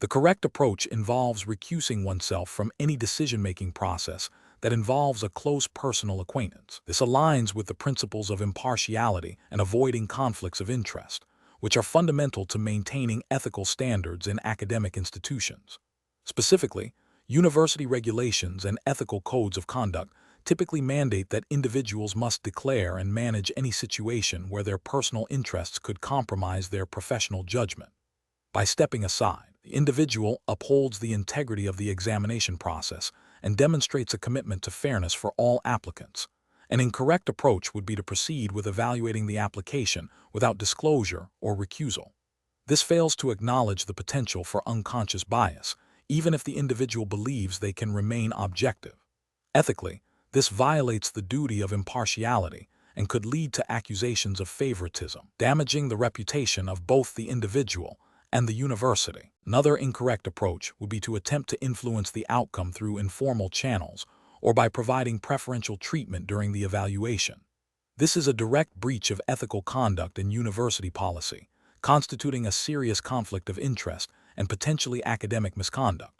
The correct approach involves recusing oneself from any decision-making process that involves a close personal acquaintance. This aligns with the principles of impartiality and avoiding conflicts of interest, which are fundamental to maintaining ethical standards in academic institutions. Specifically, university regulations and ethical codes of conduct typically mandate that individuals must declare and manage any situation where their personal interests could compromise their professional judgment. By stepping aside, the individual upholds the integrity of the examination process and demonstrates a commitment to fairness for all applicants. An incorrect approach would be to proceed with evaluating the application without disclosure or recusal. This fails to acknowledge the potential for unconscious bias, even if the individual believes they can remain objective. Ethically, this violates the duty of impartiality and could lead to accusations of favoritism, damaging the reputation of both the individual and the university. Another incorrect approach would be to attempt to influence the outcome through informal channels or by providing preferential treatment during the evaluation. This is a direct breach of ethical conduct and university policy, constituting a serious conflict of interest and potentially academic misconduct.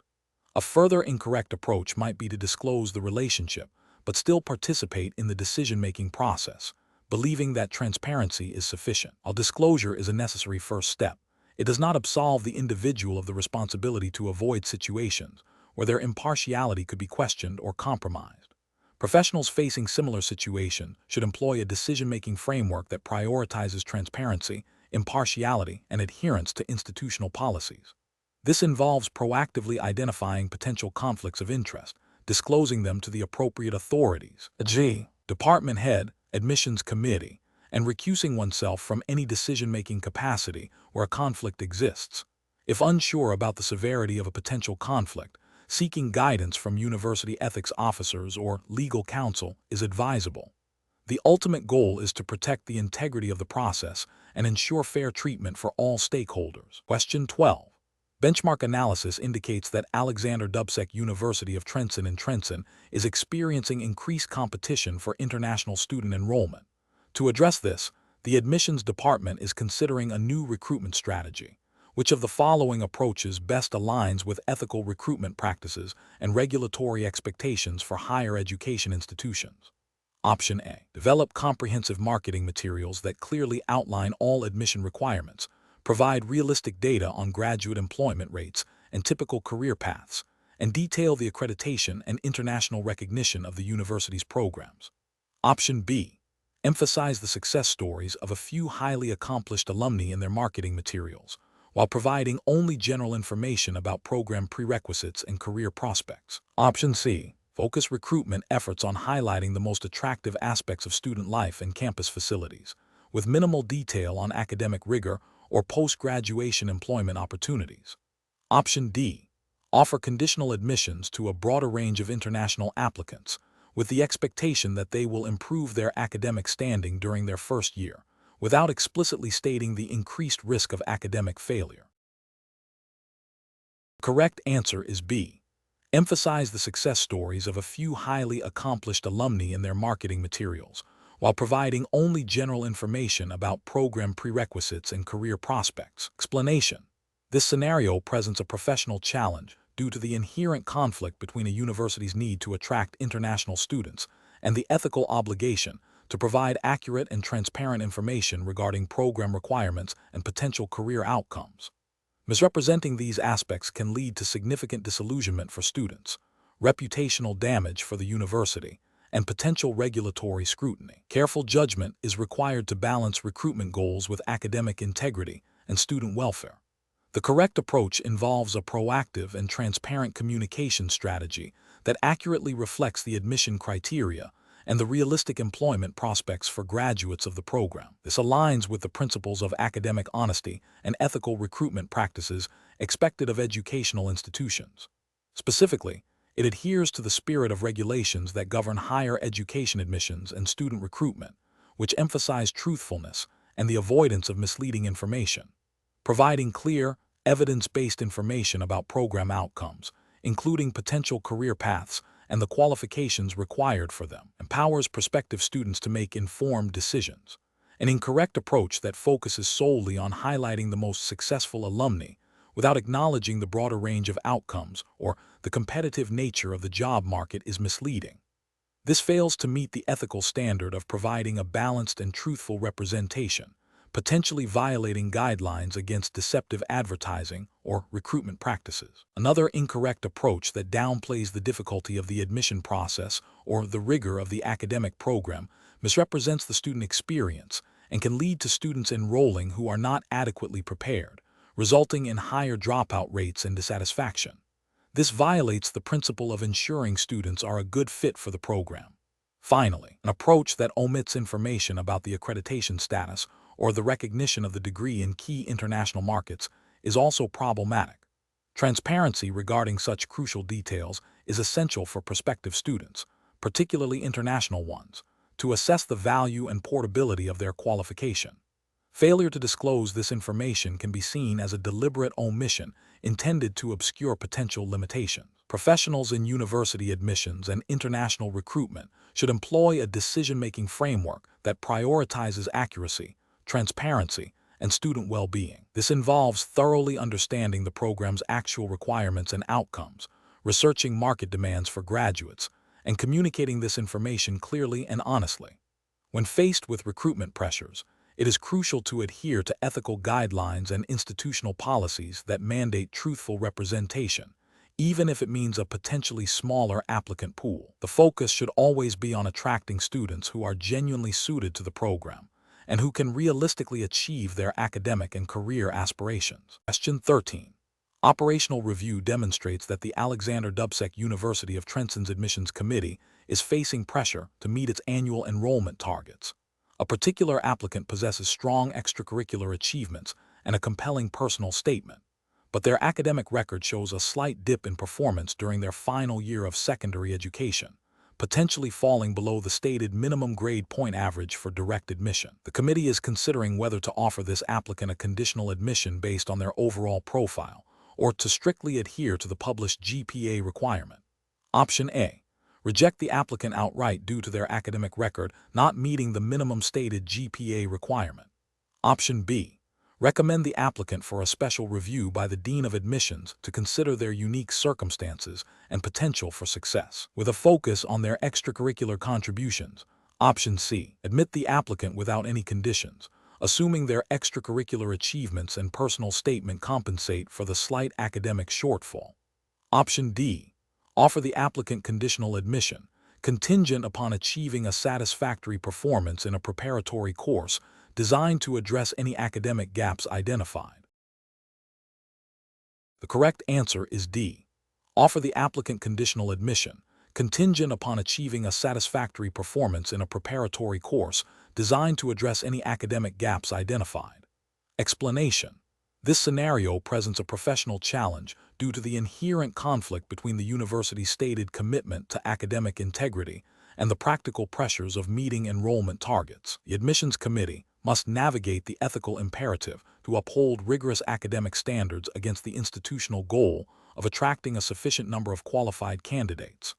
A further incorrect approach might be to disclose the relationship but still participate in the decision-making process, believing that transparency is sufficient. While disclosure is a necessary first step, it does not absolve the individual of the responsibility to avoid situations where their impartiality could be questioned or compromised. Professionals facing similar situations should employ a decision-making framework that prioritizes transparency, impartiality, and adherence to institutional policies. This involves proactively identifying potential conflicts of interest, disclosing them to the appropriate authorities, e.g., department head, admissions committee, and recusing oneself from any decision-making capacity where a conflict exists. If unsure about the severity of a potential conflict, seeking guidance from university ethics officers or legal counsel is advisable. The ultimate goal is to protect the integrity of the process and ensure fair treatment for all stakeholders. Question 12. Benchmark analysis indicates that Alexander Dubcek University of Trencin in Trencin is experiencing increased competition for international student enrollment. To address this, the admissions department is considering a new recruitment strategy. Which of the following approaches best aligns with ethical recruitment practices and regulatory expectations for higher education institutions? Option A. Develop comprehensive marketing materials that clearly outline all admission requirements, provide realistic data on graduate employment rates and typical career paths, and detail the accreditation and international recognition of the university's programs. Option B. Emphasize the success stories of a few highly accomplished alumni in their marketing materials, while providing only general information about program prerequisites and career prospects. Option C. Focus recruitment efforts on highlighting the most attractive aspects of student life and campus facilities, with minimal detail on academic rigor or post-graduation employment opportunities. Option D. Offer conditional admissions to a broader range of international applicants, with the expectation that they will improve their academic standing during their first year, without explicitly stating the increased risk of academic failure. The correct answer is B. Emphasize the success stories of a few highly accomplished alumni in their marketing materials, while providing only general information about program prerequisites and career prospects. Explanation. This scenario presents a professional challenge due to the inherent conflict between a university's need to attract international students and the ethical obligation to provide accurate and transparent information regarding program requirements and potential career outcomes. Misrepresenting these aspects can lead to significant disillusionment for students, reputational damage for the university, and potential regulatory scrutiny. Careful judgment is required to balance recruitment goals with academic integrity and student welfare. The correct approach involves a proactive and transparent communication strategy that accurately reflects the admission criteria and the realistic employment prospects for graduates of the program. This aligns with the principles of academic honesty and ethical recruitment practices expected of educational institutions. Specifically, it adheres to the spirit of regulations that govern higher education admissions and student recruitment, which emphasize truthfulness and the avoidance of misleading information. Providing clear, evidence-based information about program outcomes, including potential career paths and the qualifications required for them, empowers prospective students to make informed decisions. An incorrect approach that focuses solely on highlighting the most successful alumni without acknowledging the broader range of outcomes or the competitive nature of the job market is misleading. This fails to meet the ethical standard of providing a balanced and truthful representation, potentially violating guidelines against deceptive advertising or recruitment practices. Another incorrect approach that downplays the difficulty of the admission process or the rigor of the academic program misrepresents the student experience and can lead to students enrolling who are not adequately prepared, resulting in higher dropout rates and dissatisfaction. This violates the principle of ensuring students are a good fit for the program. Finally, an approach that omits information about the accreditation status or the recognition of the degree in key international markets is also problematic. Transparency regarding such crucial details is essential for prospective students, particularly international ones, to assess the value and portability of their qualification. Failure to disclose this information can be seen as a deliberate omission intended to obscure potential limitations. Professionals in university admissions and international recruitment should employ a decision-making framework that prioritizes accuracy, transparency, and student well-being. This involves thoroughly understanding the program's actual requirements and outcomes, researching market demands for graduates, and communicating this information clearly and honestly. When faced with recruitment pressures, it is crucial to adhere to ethical guidelines and institutional policies that mandate truthful representation, even if it means a potentially smaller applicant pool. The focus should always be on attracting students who are genuinely suited to the program and who can realistically achieve their academic and career aspirations. Question 13. Operational review demonstrates that the Alexander Dubcek University of Trencin's Admissions Committee is facing pressure to meet its annual enrollment targets. A particular applicant possesses strong extracurricular achievements and a compelling personal statement, but their academic record shows a slight dip in performance during their final year of secondary education, potentially falling below the stated minimum grade point average for direct admission. The committee is considering whether to offer this applicant a conditional admission based on their overall profile, or to strictly adhere to the published GPA requirement. Option A. Reject the applicant outright due to their academic record not meeting the minimum stated GPA requirement. Option B. Recommend the applicant for a special review by the Dean of Admissions to consider their unique circumstances and potential for success, with a focus on their extracurricular contributions. Option C. Admit the applicant without any conditions, assuming their extracurricular achievements and personal statement compensate for the slight academic shortfall. Option D. Offer the applicant conditional admission, contingent upon achieving a satisfactory performance in a preparatory course designed to address any academic gaps identified. The correct answer is D. Offer the applicant conditional admission, contingent upon achieving a satisfactory performance in a preparatory course designed to address any academic gaps identified. Explanation. This scenario presents a professional challenge due to the inherent conflict between the university's stated commitment to academic integrity and the practical pressures of meeting enrollment targets. The admissions committee must navigate the ethical imperative to uphold rigorous academic standards against the institutional goal of attracting a sufficient number of qualified candidates.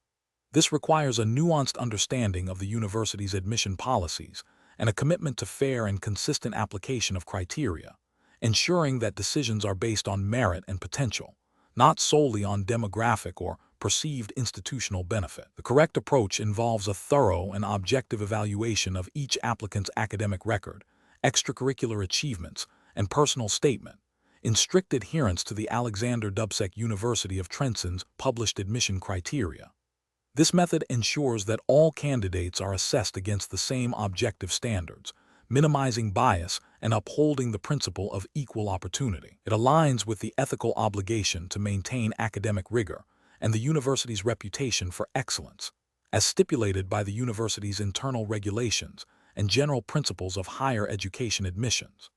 This requires a nuanced understanding of the university's admission policies and a commitment to fair and consistent application of criteria, ensuring that decisions are based on merit and potential, not solely on demographic or perceived institutional benefit. The correct approach involves a thorough and objective evaluation of each applicant's academic record, extracurricular achievements, and personal statement, in strict adherence to the Alexander Dubcek University of Trencin's published admission criteria. This method ensures that all candidates are assessed against the same objective standards, minimizing bias and upholding the principle of equal opportunity. It aligns with the ethical obligation to maintain academic rigor and the university's reputation for excellence, as stipulated by the university's internal regulations and general principles of higher education admissions.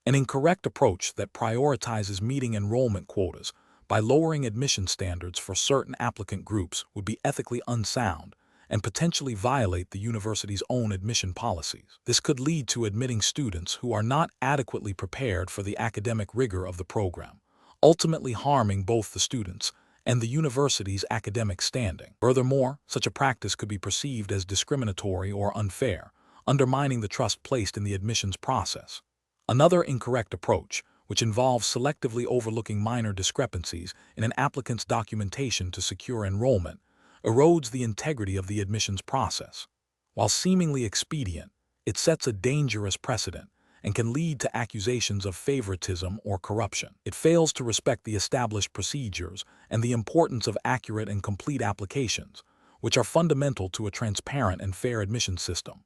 An incorrect approach that prioritizes meeting enrollment quotas by lowering admission standards for certain applicant groups would be ethically unsound and potentially violate the university's own admission policies. This could lead to admitting students who are not adequately prepared for the academic rigor of the program, ultimately harming both the students and the university's academic standing. Furthermore, such a practice could be perceived as discriminatory or unfair, undermining the trust placed in the admissions process. Another incorrect approach, which involves selectively overlooking minor discrepancies in an applicant's documentation to secure enrollment, erodes the integrity of the admissions process. While seemingly expedient, it sets a dangerous precedent and can lead to accusations of favoritism or corruption. It fails to respect the established procedures and the importance of accurate and complete applications, which are fundamental to a transparent and fair admissions system.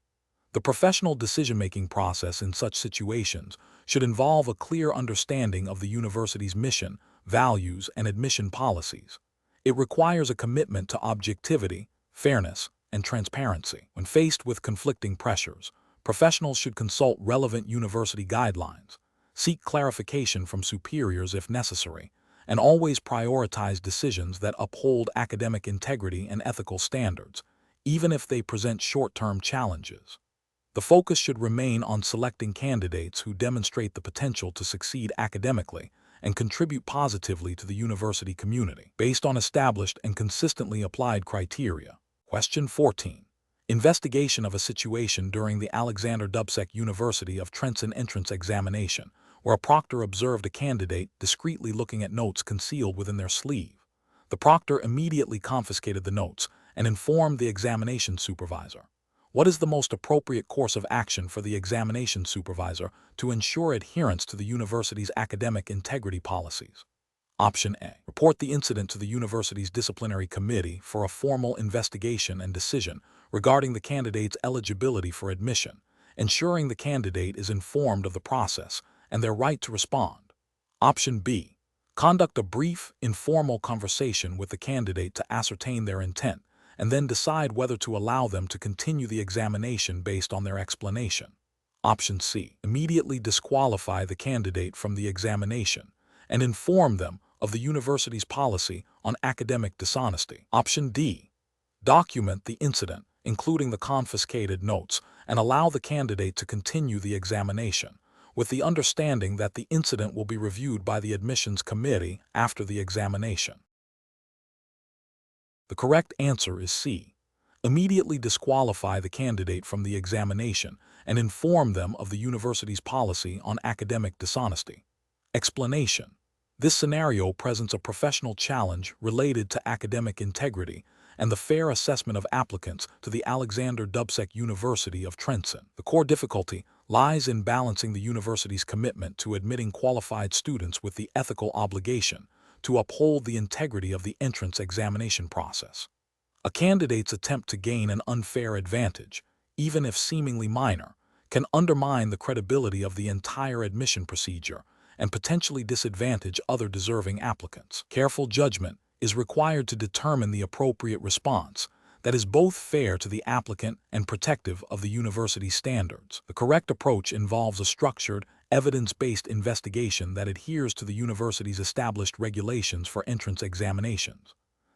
The professional decision-making process in such situations should involve a clear understanding of the university's mission, values, and admission policies. It requires a commitment to objectivity, fairness, and transparency. When faced with conflicting pressures, professionals should consult relevant university guidelines, seek clarification from superiors if necessary, and always prioritize decisions that uphold academic integrity and ethical standards, even if they present short-term challenges. The focus should remain on selecting candidates who demonstrate the potential to succeed academically and contribute positively to the university community, based on established and consistently applied criteria. Question 14. Investigation of a situation during the Alexander Dubcek University of Trencin entrance examination, where a proctor observed a candidate discreetly looking at notes concealed within their sleeve. The proctor immediately confiscated the notes and informed the examination supervisor. What is the most appropriate course of action for the examination supervisor to ensure adherence to the university's academic integrity policies? Option A. Report the incident to the university's disciplinary committee for a formal investigation and decision regarding the candidate's eligibility for admission, ensuring the candidate is informed of the process and their right to respond. Option B. Conduct a brief, informal conversation with the candidate to ascertain their intent, and then decide whether to allow them to continue the examination based on their explanation. Option C. Immediately disqualify the candidate from the examination and inform them of the university's policy on academic dishonesty. Option D. Document the incident, including the confiscated notes, and allow the candidate to continue the examination, with the understanding that the incident will be reviewed by the admissions committee after the examination. The correct answer is C. Immediately disqualify the candidate from the examination and inform them of the university's policy on academic dishonesty. Explanation. This scenario presents a professional challenge related to academic integrity and the fair assessment of applicants to the Alexander Dubcek University of Trencin. The core difficulty lies in balancing the university's commitment to admitting qualified students with the ethical obligation to uphold the integrity of the entrance examination process. A candidate's attempt to gain an unfair advantage, even if seemingly minor, can undermine the credibility of the entire admission procedure and potentially disadvantage other deserving applicants. Careful judgment is required to determine the appropriate response that is both fair to the applicant and protective of the university's standards. The correct approach involves a structured, evidence-based investigation that adheres to the university's established regulations for entrance examinations.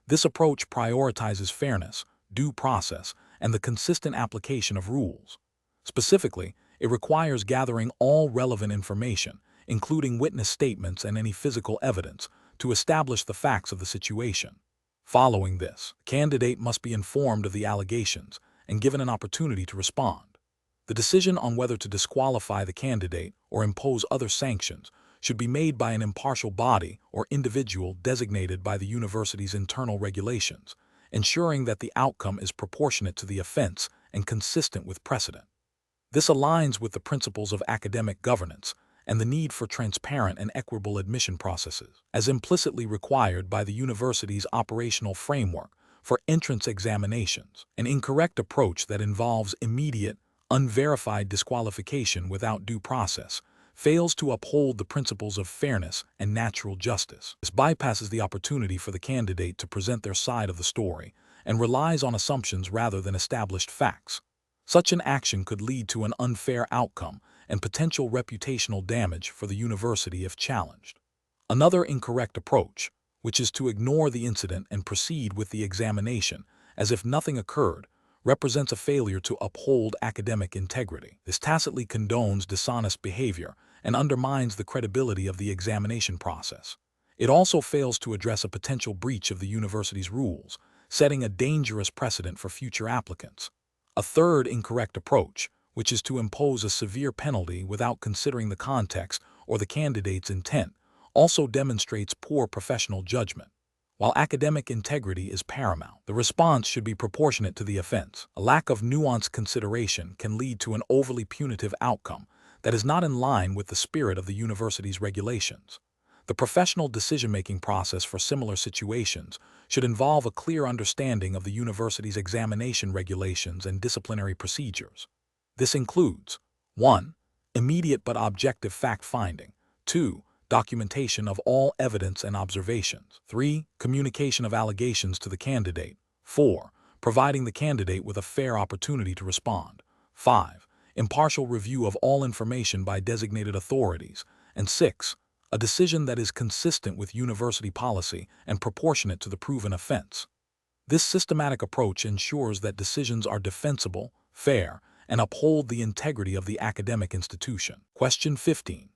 This approach prioritizes fairness, due process, and the consistent application of rules. Specifically, it requires gathering all relevant information, including witness statements and any physical evidence, to establish the facts of the situation. Following this, the candidate must be informed of the allegations and given an opportunity to respond. The decision on whether to disqualify the candidate or impose other sanctions should be made by an impartial body or individual designated by the university's internal regulations, ensuring that the outcome is proportionate to the offense and consistent with precedent. This aligns with the principles of academic governance and the need for transparent and equitable admission processes, as implicitly required by the university's operational framework for entrance examinations. An incorrect approach that involves immediate, unverified disqualification without due process fails to uphold the principles of fairness and natural justice. This bypasses the opportunity for the candidate to present their side of the story and relies on assumptions rather than established facts. Such an action could lead to an unfair outcome and potential reputational damage for the university if challenged. Another incorrect approach, which is to ignore the incident and proceed with the examination as if nothing occurred, represents a failure to uphold academic integrity. This tacitly condones dishonest behavior and undermines the credibility of the examination process. It also fails to address a potential breach of the university's rules, setting a dangerous precedent for future applicants. A third incorrect approach, which is to impose a severe penalty without considering the context or the candidate's intent, also demonstrates poor professional judgment. While academic integrity is paramount, the response should be proportionate to the offense. A lack of nuanced consideration can lead to an overly punitive outcome that is not in line with the spirit of the university's regulations. The professional decision-making process for similar situations should involve a clear understanding of the university's examination regulations and disciplinary procedures. This includes 1. Immediate but objective fact-finding. 2. Documentation of all evidence and observations. 3. Communication of allegations to the candidate. 4. Providing the candidate with a fair opportunity to respond. 5. Impartial review of all information by designated authorities. And 6. A decision that is consistent with university policy and proportionate to the proven offense. This systematic approach ensures that decisions are defensible, fair, and uphold the integrity of the academic institution. Question 15.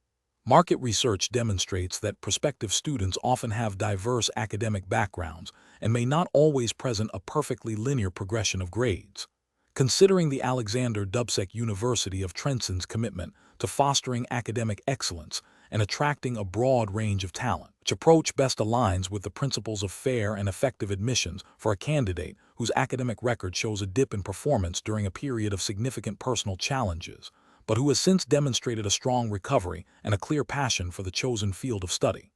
Market research demonstrates that prospective students often have diverse academic backgrounds and may not always present a perfectly linear progression of grades. Considering the Alexander Dubcek University of Trencin's commitment to fostering academic excellence and attracting a broad range of talent, which approach best aligns with the principles of fair and effective admissions for a candidate whose academic record shows a dip in performance during a period of significant personal challenges, but who has since demonstrated a strong recovery and a clear passion for the chosen field of study.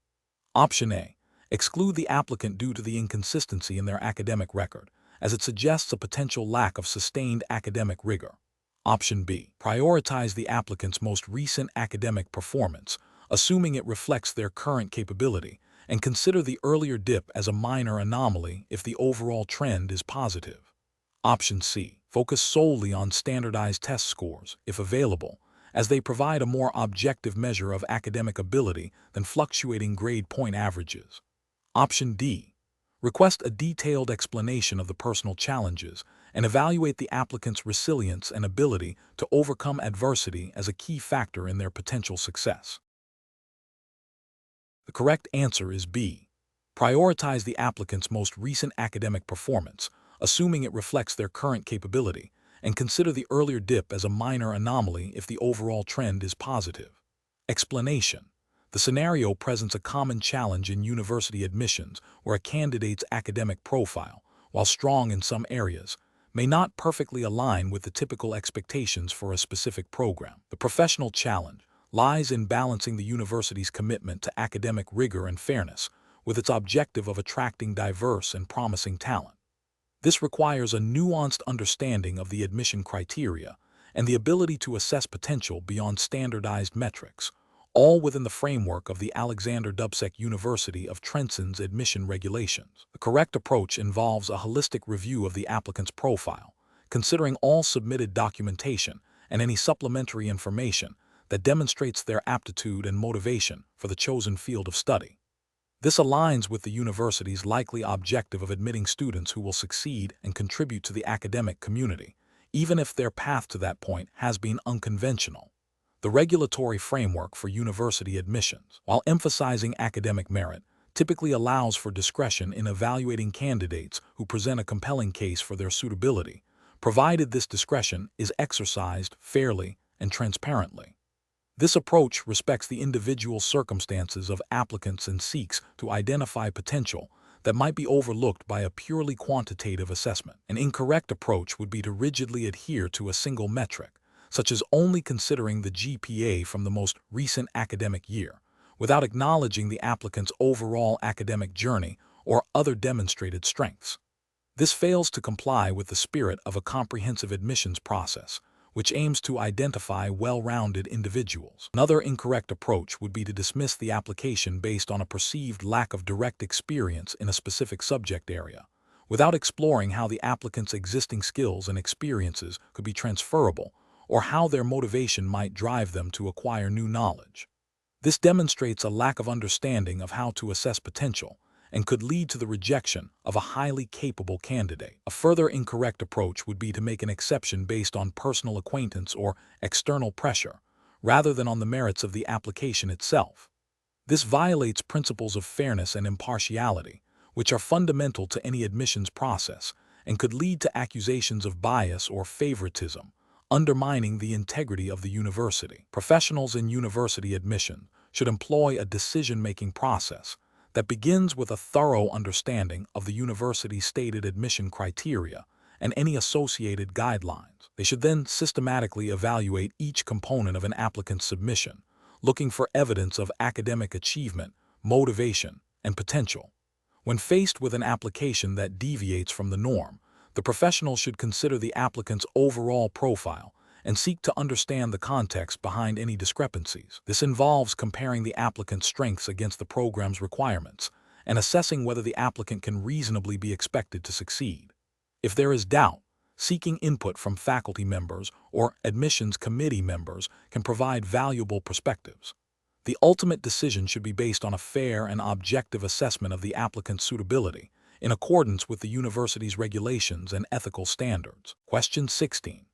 Option A. Exclude the applicant due to the inconsistency in their academic record, as it suggests a potential lack of sustained academic rigor. Option B. Prioritize the applicant's most recent academic performance, assuming it reflects their current capability, and consider the earlier dip as a minor anomaly if the overall trend is positive. Option C. Focus solely on standardized test scores, if available, as they provide a more objective measure of academic ability than fluctuating grade point averages. Option D. Request a detailed explanation of the personal challenges and evaluate the applicant's resilience and ability to overcome adversity as a key factor in their potential success. The correct answer is B. Prioritize the applicant's most recent academic performance, assuming it reflects their current capability, and consider the earlier dip as a minor anomaly if the overall trend is positive. Explanation. The scenario presents a common challenge in university admissions where a candidate's academic profile, while strong in some areas, may not perfectly align with the typical expectations for a specific program. The professional challenge lies in balancing the university's commitment to academic rigor and fairness with its objective of attracting diverse and promising talent. This requires a nuanced understanding of the admission criteria and the ability to assess potential beyond standardized metrics, all within the framework of the Alexander Dubcek University of Trencin's admission regulations. The correct approach involves a holistic review of the applicant's profile, considering all submitted documentation and any supplementary information that demonstrates their aptitude and motivation for the chosen field of study. This aligns with the university's likely objective of admitting students who will succeed and contribute to the academic community, even if their path to that point has been unconventional. The regulatory framework for university admissions, while emphasizing academic merit, typically allows for discretion in evaluating candidates who present a compelling case for their suitability, provided this discretion is exercised fairly and transparently. This approach respects the individual circumstances of applicants and seeks to identify potential that might be overlooked by a purely quantitative assessment. An incorrect approach would be to rigidly adhere to a single metric, such as only considering the GPA from the most recent academic year, without acknowledging the applicant's overall academic journey or other demonstrated strengths. This fails to comply with the spirit of a comprehensive admissions process, which aims to identify well-rounded individuals. Another incorrect approach would be to dismiss the application based on a perceived lack of direct experience in a specific subject area, without exploring how the applicant's existing skills and experiences could be transferable or how their motivation might drive them to acquire new knowledge. This demonstrates a lack of understanding of how to assess potential and could lead to the rejection of a highly capable candidate. A further incorrect approach would be to make an exception based on personal acquaintance or external pressure, rather than on the merits of the application itself. This violates principles of fairness and impartiality, which are fundamental to any admissions process, and could lead to accusations of bias or favoritism, undermining the integrity of the university. Professionals in university admission should employ a decision-making process that begins with a thorough understanding of the university's stated admission criteria and any associated guidelines. They should then systematically evaluate each component of an applicant's submission, looking for evidence of academic achievement, motivation, and potential. When faced with an application that deviates from the norm, the professional should consider the applicant's overall profile and seek to understand the context behind any discrepancies. This involves comparing the applicant's strengths against the program's requirements and assessing whether the applicant can reasonably be expected to succeed. If there is doubt, seeking input from faculty members or admissions committee members can provide valuable perspectives. The ultimate decision should be based on a fair and objective assessment of the applicant's suitability, in accordance with the university's regulations and ethical standards. Question 16.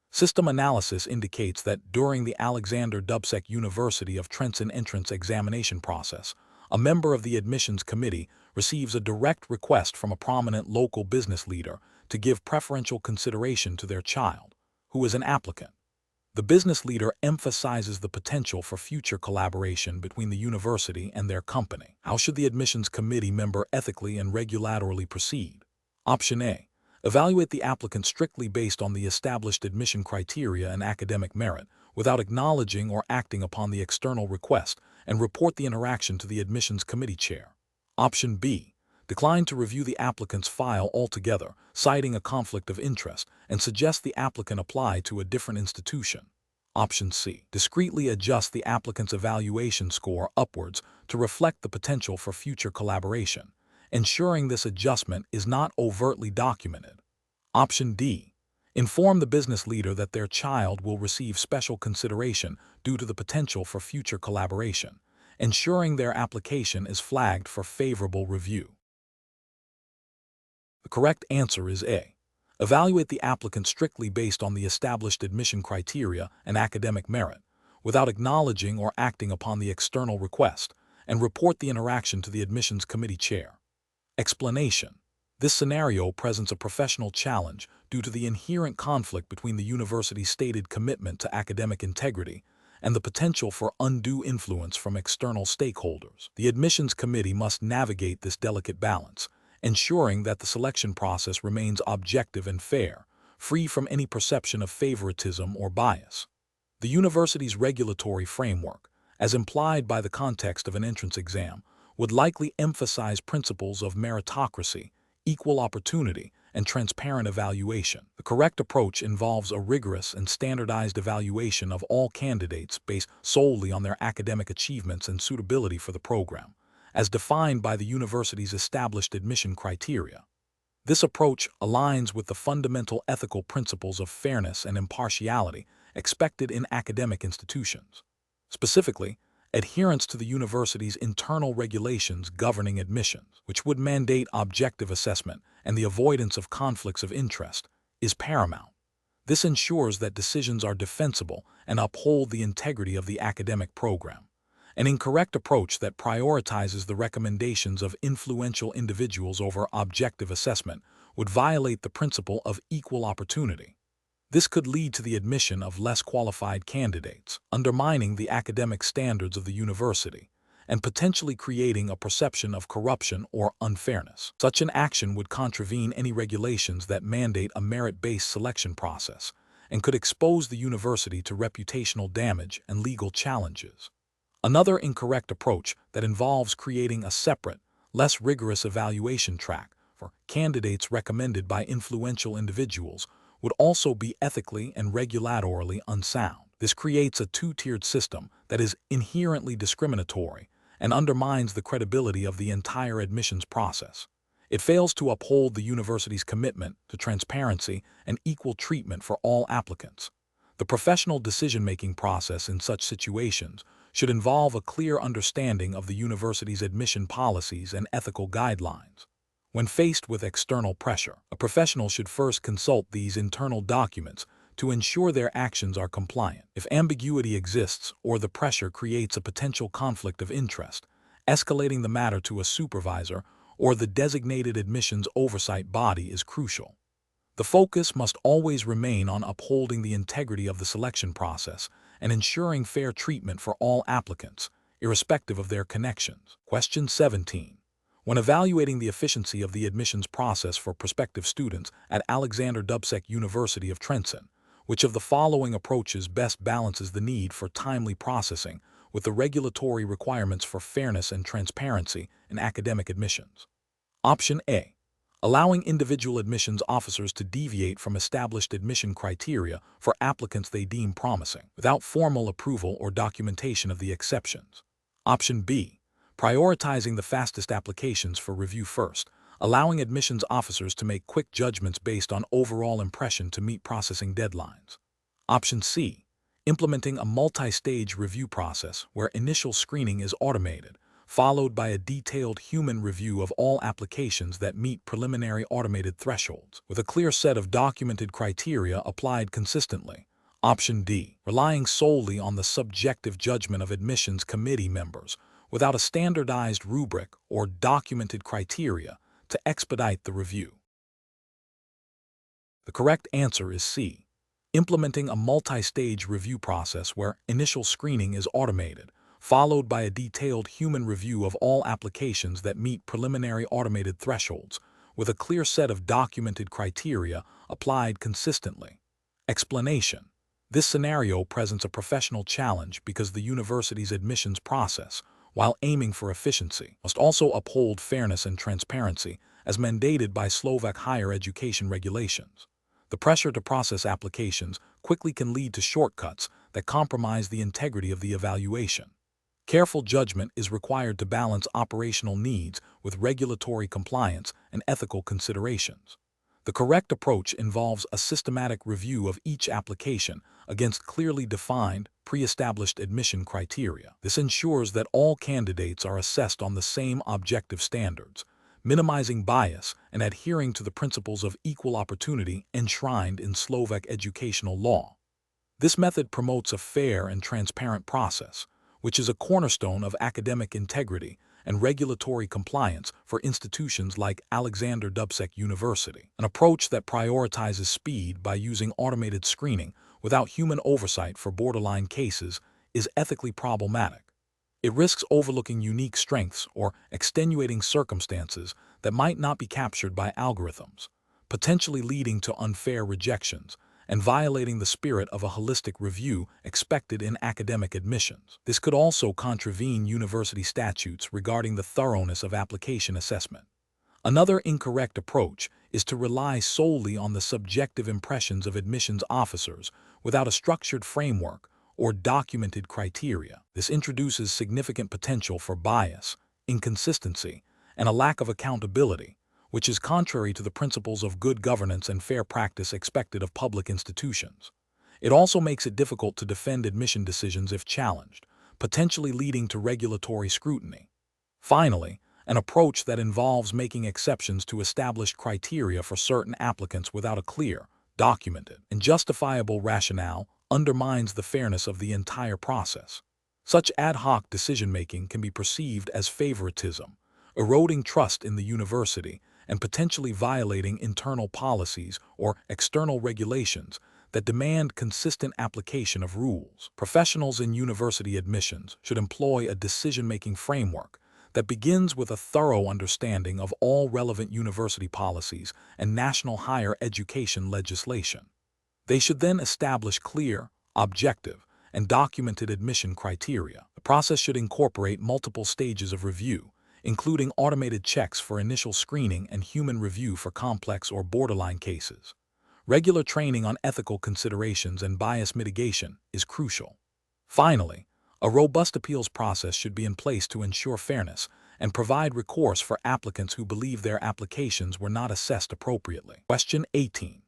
System analysis indicates that during the Alexander Dubcek University of Trencin entrance examination process, a member of the admissions committee receives a direct request from a prominent local business leader to give preferential consideration to their child, who is an applicant. The business leader emphasizes the potential for future collaboration between the university and their company. How should the admissions committee member ethically and regulatorily proceed? Option A. Evaluate the applicant strictly based on the established admission criteria and academic merit, without acknowledging or acting upon the external request, and report the interaction to the admissions committee chair. Option B. Decline to review the applicant's file altogether, citing a conflict of interest, and suggest the applicant apply to a different institution. Option C. Discreetly adjust the applicant's evaluation score upwards to reflect the potential for future collaboration, ensuring this adjustment is not overtly documented. Option D. Inform the business leader that their child will receive special consideration due to the potential for future collaboration, ensuring their application is flagged for favorable review. The correct answer is A. Evaluate the applicant strictly based on the established admission criteria and academic merit, without acknowledging or acting upon the external request, and report the interaction to the admissions committee chair. Explanation. This scenario presents a professional challenge due to the inherent conflict between the university's stated commitment to academic integrity and the potential for undue influence from external stakeholders. The admissions committee must navigate this delicate balance, ensuring that the selection process remains objective and fair, free from any perception of favoritism or bias. The university's regulatory framework, as implied by the context of an entrance exam, would likely emphasize principles of meritocracy, equal opportunity, and transparent evaluation. The correct approach involves a rigorous and standardized evaluation of all candidates based solely on their academic achievements and suitability for the program, as defined by the university's established admission criteria. This approach aligns with the fundamental ethical principles of fairness and impartiality expected in academic institutions. Specifically, adherence to the university's internal regulations governing admissions, which would mandate objective assessment and the avoidance of conflicts of interest, is paramount. This ensures that decisions are defensible and uphold the integrity of the academic program. An incorrect approach that prioritizes the recommendations of influential individuals over objective assessment would violate the principle of equal opportunity. This could lead to the admission of less qualified candidates, undermining the academic standards of the university, and potentially creating a perception of corruption or unfairness. Such an action would contravene any regulations that mandate a merit-based selection process and could expose the university to reputational damage and legal challenges. Another incorrect approach that involves creating a separate, less rigorous evaluation track for candidates recommended by influential individuals would also be ethically and regulatorily unsound. This creates a two-tiered system that is inherently discriminatory and undermines the credibility of the entire admissions process. It fails to uphold the university's commitment to transparency and equal treatment for all applicants. The professional decision-making process in such situations should involve a clear understanding of the university's admission policies and ethical guidelines. When faced with external pressure, a professional should first consult these internal documents to ensure their actions are compliant. If ambiguity exists or the pressure creates a potential conflict of interest, escalating the matter to a supervisor or the designated admissions oversight body is crucial. The focus must always remain on upholding the integrity of the selection process and ensuring fair treatment for all applicants, irrespective of their connections. Question 17. When evaluating the efficiency of the admissions process for prospective students at Dubcek University of Trencin, which of the following approaches best balances the need for timely processing with the regulatory requirements for fairness and transparency in academic admissions? Option A. Allowing individual admissions officers to deviate from established admission criteria for applicants they deem promising, without formal approval or documentation of the exceptions. Option B. Prioritizing the fastest applications for review first, allowing admissions officers to make quick judgments based on overall impression to meet processing deadlines. Option C. Implementing a multi-stage review process where initial screening is automated, followed by a detailed human review of all applications that meet preliminary automated thresholds, with a clear set of documented criteria applied consistently. Option D. Relying solely on the subjective judgment of admissions committee members, without a standardized rubric or documented criteria to expedite the review. The correct answer is C. Implementing a multi-stage review process where initial screening is automated, followed by a detailed human review of all applications that meet preliminary automated thresholds, with a clear set of documented criteria applied consistently. Explanation. This scenario presents a professional challenge because the university's admissions process, while aiming for efficiency, must also uphold fairness and transparency as mandated by Slovak higher education regulations. The pressure to process applications quickly can lead to shortcuts that compromise the integrity of the evaluation. Careful judgment is required to balance operational needs with regulatory compliance and ethical considerations. The correct approach involves a systematic review of each application against clearly defined, pre-established admission criteria. This ensures that all candidates are assessed on the same objective standards, minimizing bias and adhering to the principles of equal opportunity enshrined in Slovak educational law. This method promotes a fair and transparent process, which is a cornerstone of academic integrity and regulatory compliance for institutions like Dubcek University. An approach that prioritizes speed by using automated screening without human oversight for borderline cases is ethically problematic. It risks overlooking unique strengths or extenuating circumstances that might not be captured by algorithms, potentially leading to unfair rejections and violating the spirit of a holistic review expected in academic admissions. This could also contravene university statutes regarding the thoroughness of application assessment. Another incorrect approach is to rely solely on the subjective impressions of admissions officers without a structured framework or documented criteria. This introduces significant potential for bias, inconsistency, and a lack of accountability, which is contrary to the principles of good governance and fair practice expected of public institutions. It also makes it difficult to defend admission decisions if challenged, potentially leading to regulatory scrutiny. Finally, an approach that involves making exceptions to established criteria for certain applicants without a clear, documented, and justifiable rationale undermines the fairness of the entire process. Such ad hoc decision-making can be perceived as favoritism, eroding trust in the university and potentially violating internal policies or external regulations that demand consistent application of rules. Professionals in university admissions should employ a decision-making framework that begins with a thorough understanding of all relevant university policies and national higher education legislation. They should then establish clear, objective, and documented admission criteria. The process should incorporate multiple stages of review, including automated checks for initial screening and human review for complex or borderline cases. Regular training on ethical considerations and bias mitigation is crucial. Finally, a robust appeals process should be in place to ensure fairness and provide recourse for applicants who believe their applications were not assessed appropriately. Question 18.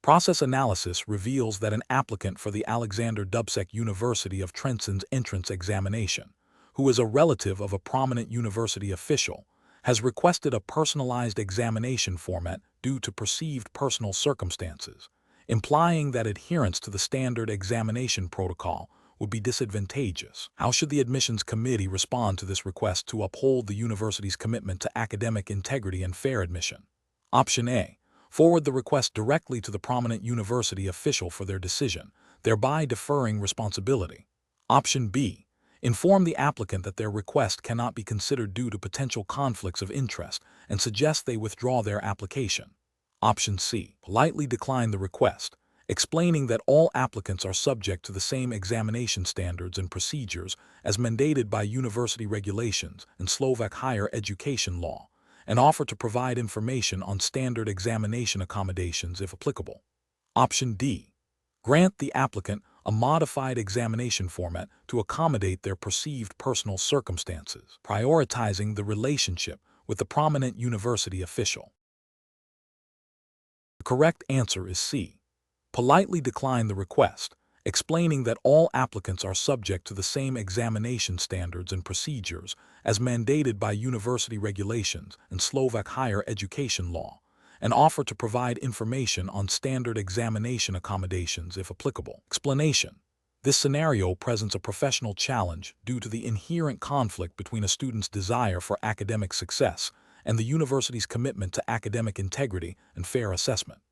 Process analysis reveals that an applicant for the Dubcek University of Trencin's entrance examination, who is a relative of a prominent university official, has requested a personalized examination format due to perceived personal circumstances, implying that adherence to the standard examination protocol would be disadvantageous. How should the admissions committee respond to this request to uphold the university's commitment to academic integrity and fair admission? Option A. Forward the request directly to the prominent university official for their decision, thereby deferring responsibility. Option B. Inform the applicant that their request cannot be considered due to potential conflicts of interest and suggest they withdraw their application. Option C. Politely decline the request, explaining that all applicants are subject to the same examination standards and procedures as mandated by university regulations and Slovak higher education law, and offer to provide information on standard examination accommodations if applicable. Option D. Grant the applicant a modified examination format to accommodate their perceived personal circumstances, prioritizing the relationship with the prominent university official. The correct answer is C. Politely decline the request, explaining that all applicants are subject to the same examination standards and procedures as mandated by university regulations and Slovak higher education law, and offer to provide information on standard examination accommodations if applicable. Explanation: this scenario presents a professional challenge due to the inherent conflict between a student's desire for academic success and the university's commitment to academic integrity and fair assessment.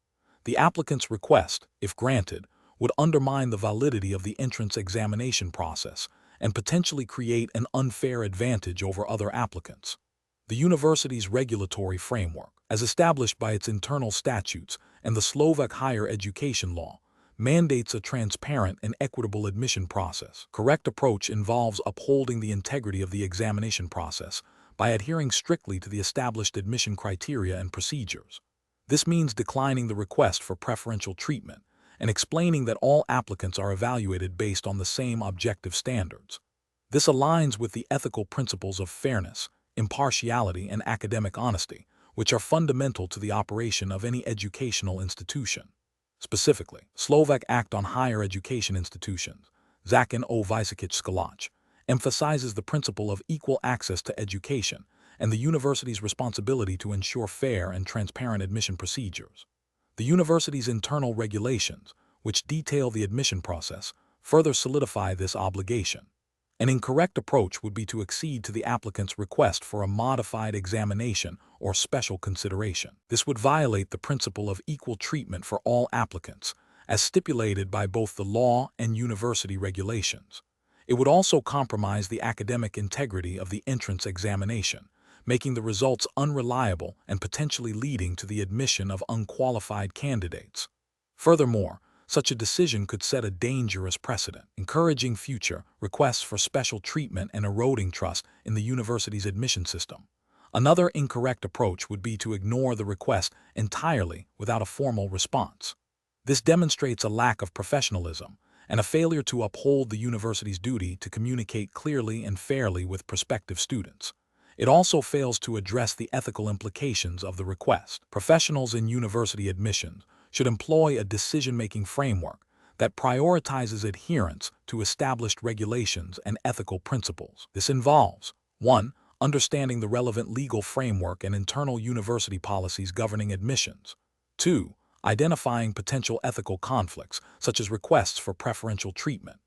The applicant's request, if granted, would undermine the validity of the entrance examination process and potentially create an unfair advantage over other applicants. The university's regulatory framework, as established by its internal statutes and the Slovak higher education law, mandates a transparent and equitable admission process. Correct approach involves upholding the integrity of the examination process by adhering strictly to the established admission criteria and procedures. This means declining the request for preferential treatment and explaining that all applicants are evaluated based on the same objective standards. This aligns with the ethical principles of fairness, impartiality, and academic honesty, which are fundamental to the operation of any educational institution. Specifically, Slovak Act on Higher Education Institutions, Zakon o Vysokých školách, emphasizes the principle of equal access to education and the university's responsibility to ensure fair and transparent admission procedures. The university's internal regulations, which detail the admission process, further solidify this obligation. An incorrect approach would be to accede to the applicant's request for a modified examination or special consideration. This would violate the principle of equal treatment for all applicants, as stipulated by both the law and university regulations. It would also compromise the academic integrity of the entrance examination, making the results unreliable and potentially leading to the admission of unqualified candidates. Furthermore, such a decision could set a dangerous precedent, encouraging future requests for special treatment and eroding trust in the university's admission system. Another incorrect approach would be to ignore the request entirely without a formal response. This demonstrates a lack of professionalism and a failure to uphold the university's duty to communicate clearly and fairly with prospective students. It also fails to address the ethical implications of the request. Professionals in university admissions should employ a decision-making framework that prioritizes adherence to established regulations and ethical principles. This involves 1. Understanding the relevant legal framework and internal university policies governing admissions. 2. Identifying potential ethical conflicts, such as requests for preferential treatment.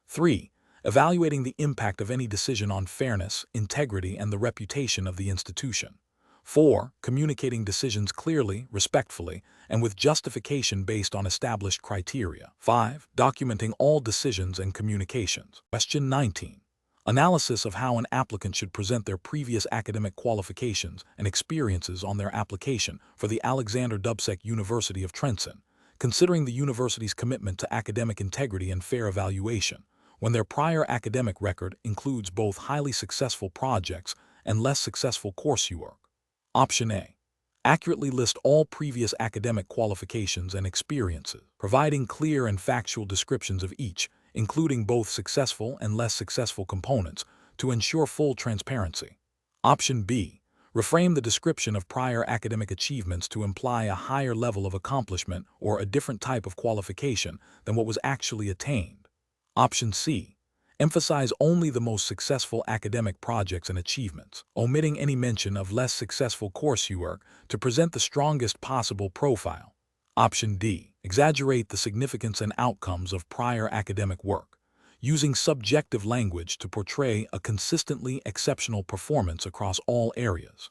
3. Evaluating the impact of any decision on fairness, integrity, and the reputation of the institution. 4. Communicating decisions clearly, respectfully, and with justification based on established criteria. 5. Documenting all decisions and communications. Question 19. Analysis of how an applicant should present their previous academic qualifications and experiences on their application for the Dubcek University of Trencin, considering the university's commitment to academic integrity and fair evaluation, when their prior academic record includes both highly successful projects and less successful coursework. Option A. Accurately list all previous academic qualifications and experiences, providing clear and factual descriptions of each, including both successful and less successful components, to ensure full transparency. Option B. Reframe the description of prior academic achievements to imply a higher level of accomplishment or a different type of qualification than what was actually attained. Option C. Emphasize only the most successful academic projects and achievements, omitting any mention of less successful coursework to present the strongest possible profile. Option D. Exaggerate the significance and outcomes of prior academic work, using subjective language to portray a consistently exceptional performance across all areas.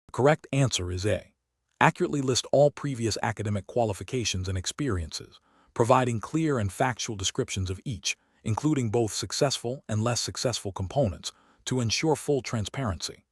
The correct answer is A. Accurately list all previous academic qualifications and experiences, providing clear and factual descriptions of each, including both successful and less successful components, to ensure full transparency.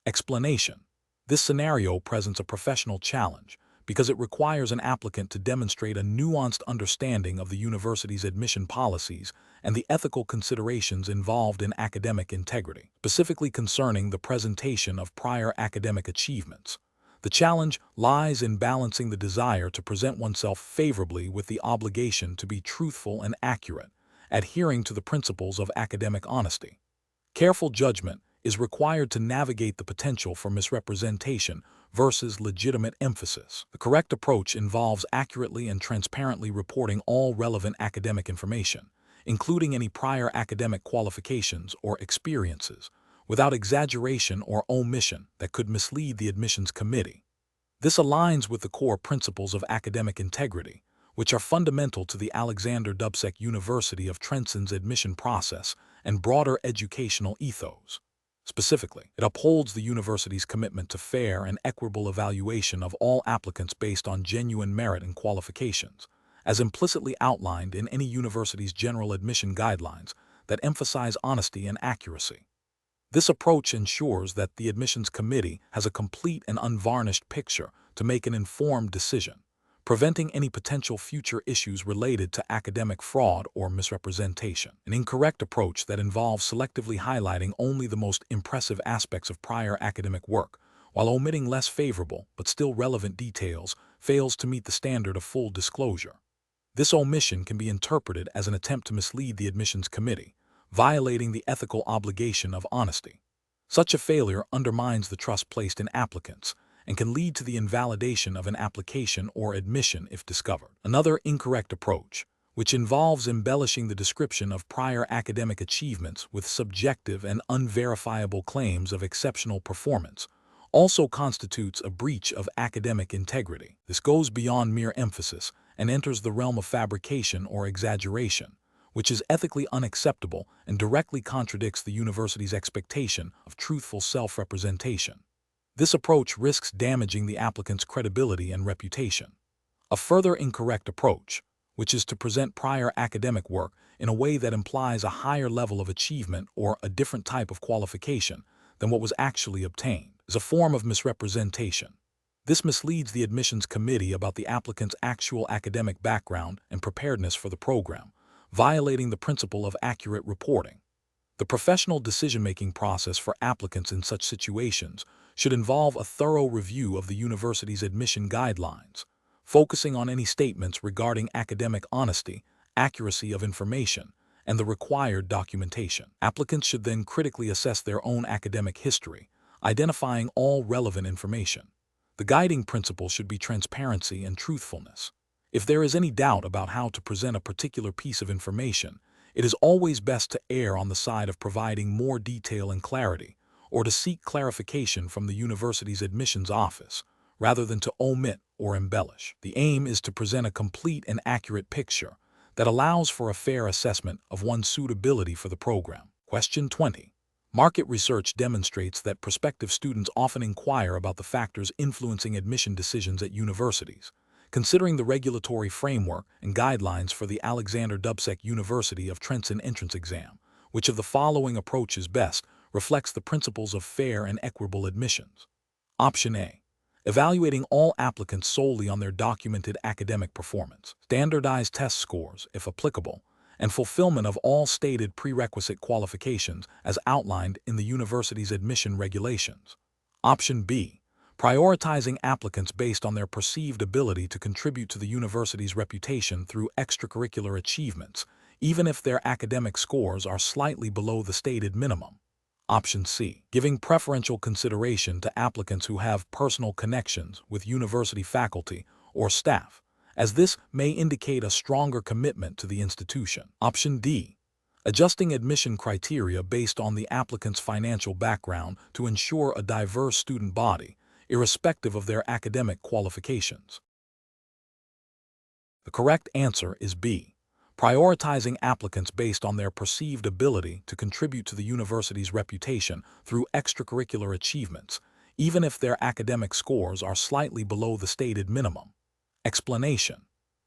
Explanation. This scenario presents a professional challenge because it requires an applicant to demonstrate a nuanced understanding of the university's admission policies and the ethical considerations involved in academic integrity, specifically concerning the presentation of prior academic achievements. The challenge lies in balancing the desire to present oneself favorably with the obligation to be truthful and accurate, adhering to the principles of academic honesty. Careful judgment is required to navigate the potential for misrepresentation versus legitimate emphasis. The correct approach involves accurately and transparently reporting all relevant academic information, including any prior academic qualifications or experiences, without exaggeration or omission that could mislead the admissions committee. This aligns with the core principles of academic integrity, which are fundamental to the Dubcek University of Trencin's admission process and broader educational ethos. Specifically, it upholds the university's commitment to fair and equitable evaluation of all applicants based on genuine merit and qualifications, as implicitly outlined in any university's general admission guidelines that emphasize honesty and accuracy. This approach ensures that the admissions committee has a complete and unvarnished picture to make an informed decision, preventing any potential future issues related to academic fraud or misrepresentation. An incorrect approach that involves selectively highlighting only the most impressive aspects of prior academic work, while omitting less favorable but still relevant details, fails to meet the standard of full disclosure. This omission can be interpreted as an attempt to mislead the admissions committee, violating the ethical obligation of honesty. Such a failure undermines the trust placed in applicants and can lead to the invalidation of an application or admission if discovered. Another incorrect approach, which involves embellishing the description of prior academic achievements with subjective and unverifiable claims of exceptional performance, also constitutes a breach of academic integrity. This goes beyond mere emphasis and enters the realm of fabrication or exaggeration, which is ethically unacceptable and directly contradicts the university's expectation of truthful self-representation. This approach risks damaging the applicant's credibility and reputation. A further incorrect approach, which is to present prior academic work in a way that implies a higher level of achievement or a different type of qualification than what was actually obtained, is a form of misrepresentation. This misleads the admissions committee about the applicant's actual academic background and preparedness for the program, violating the principle of accurate reporting. The professional decision-making process for applicants in such situations should involve a thorough review of the university's admission guidelines, focusing on any statements regarding academic honesty, accuracy of information, and the required documentation. Applicants should then critically assess their own academic history, identifying all relevant information. The guiding principle should be transparency and truthfulness. If there is any doubt about how to present a particular piece of information, it is always best to err on the side of providing more detail and clarity, or to seek clarification from the university's admissions office, rather than to omit or embellish. The aim is to present a complete and accurate picture that allows for a fair assessment of one's suitability for the program. Question 20. Market research demonstrates that prospective students often inquire about the factors influencing admission decisions at universities. Considering the regulatory framework and guidelines for the Dubcek University of Trencin entrance exam, which of the following approaches best reflects the principles of fair and equitable admissions? Option A. Evaluating all applicants solely on their documented academic performance, standardized test scores, if applicable, and fulfillment of all stated prerequisite qualifications as outlined in the university's admission regulations. Option B. Prioritizing applicants based on their perceived ability to contribute to the university's reputation through extracurricular achievements, even if their academic scores are slightly below the stated minimum. Option C, giving preferential consideration to applicants who have personal connections with university faculty or staff, as this may indicate a stronger commitment to the institution. Option D, adjusting admission criteria based on the applicant's financial background to ensure a diverse student body, irrespective of their academic qualifications. The correct answer is B, prioritizing applicants based on their perceived ability to contribute to the university's reputation through extracurricular achievements, even if their academic scores are slightly below the stated minimum. Explanation: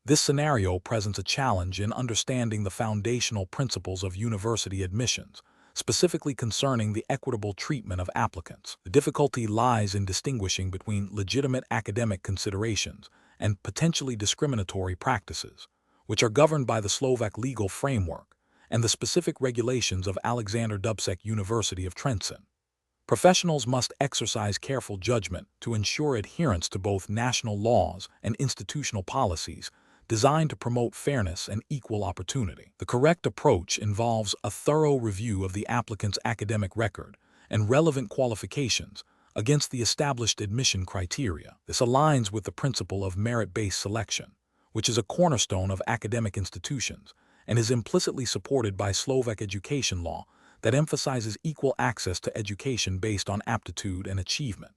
this scenario presents a challenge in understanding the foundational principles of university admissions, specifically concerning the equitable treatment of applicants. The difficulty lies in distinguishing between legitimate academic considerations and potentially discriminatory practices, which are governed by the Slovak legal framework and the specific regulations of Alexander Dubcek University of Trencin. Professionals must exercise careful judgment to ensure adherence to both national laws and institutional policies designed to promote fairness and equal opportunity. The correct approach involves a thorough review of the applicant's academic record and relevant qualifications against the established admission criteria. This aligns with the principle of merit-based selection, which is a cornerstone of academic institutions and is implicitly supported by Slovak education law that emphasizes equal access to education based on aptitude and achievement.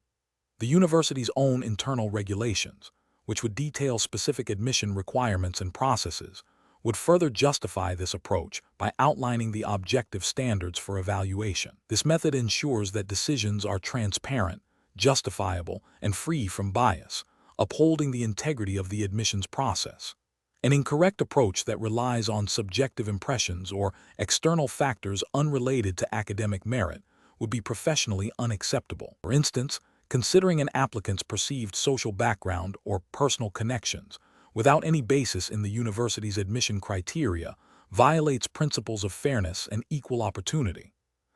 The university's own internal regulations, which would detail specific admission requirements and processes, would further justify this approach by outlining the objective standards for evaluation. This method ensures that decisions are transparent, justifiable, and free from bias, upholding the integrity of the admissions process. An incorrect approach that relies on subjective impressions or external factors unrelated to academic merit would be professionally unacceptable. For instance, considering an applicant's perceived social background or personal connections without any basis in the university's admission criteria violates principles of fairness and equal opportunity.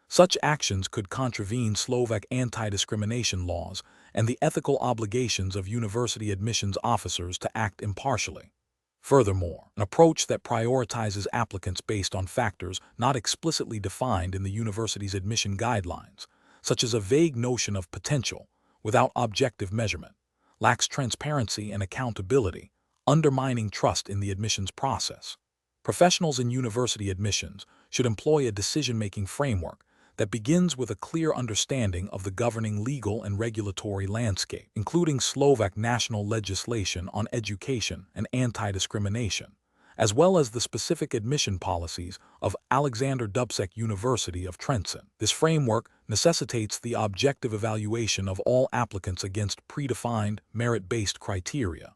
Such actions could contravene Slovak anti-discrimination laws and the ethical obligations of university admissions officers to act impartially. Furthermore, an approach that prioritizes applicants based on factors not explicitly defined in the university's admission guidelines, such as a vague notion of potential without objective measurement, lacks transparency and accountability, undermining trust in the admissions process. Professionals in university admissions should employ a decision-making framework that begins with a clear understanding of the governing legal and regulatory landscape, including Slovak national legislation on education and anti-discrimination, as well as the specific admission policies of Alexander Dubcek University of Trencin. This framework necessitates the objective evaluation of all applicants against predefined, merit-based criteria.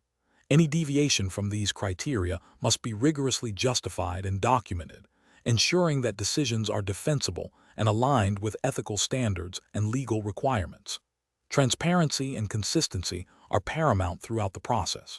Any deviation from these criteria must be rigorously justified and documented, ensuring that decisions are defensible and aligned with ethical standards and legal requirements. Transparency and consistency are paramount throughout the process.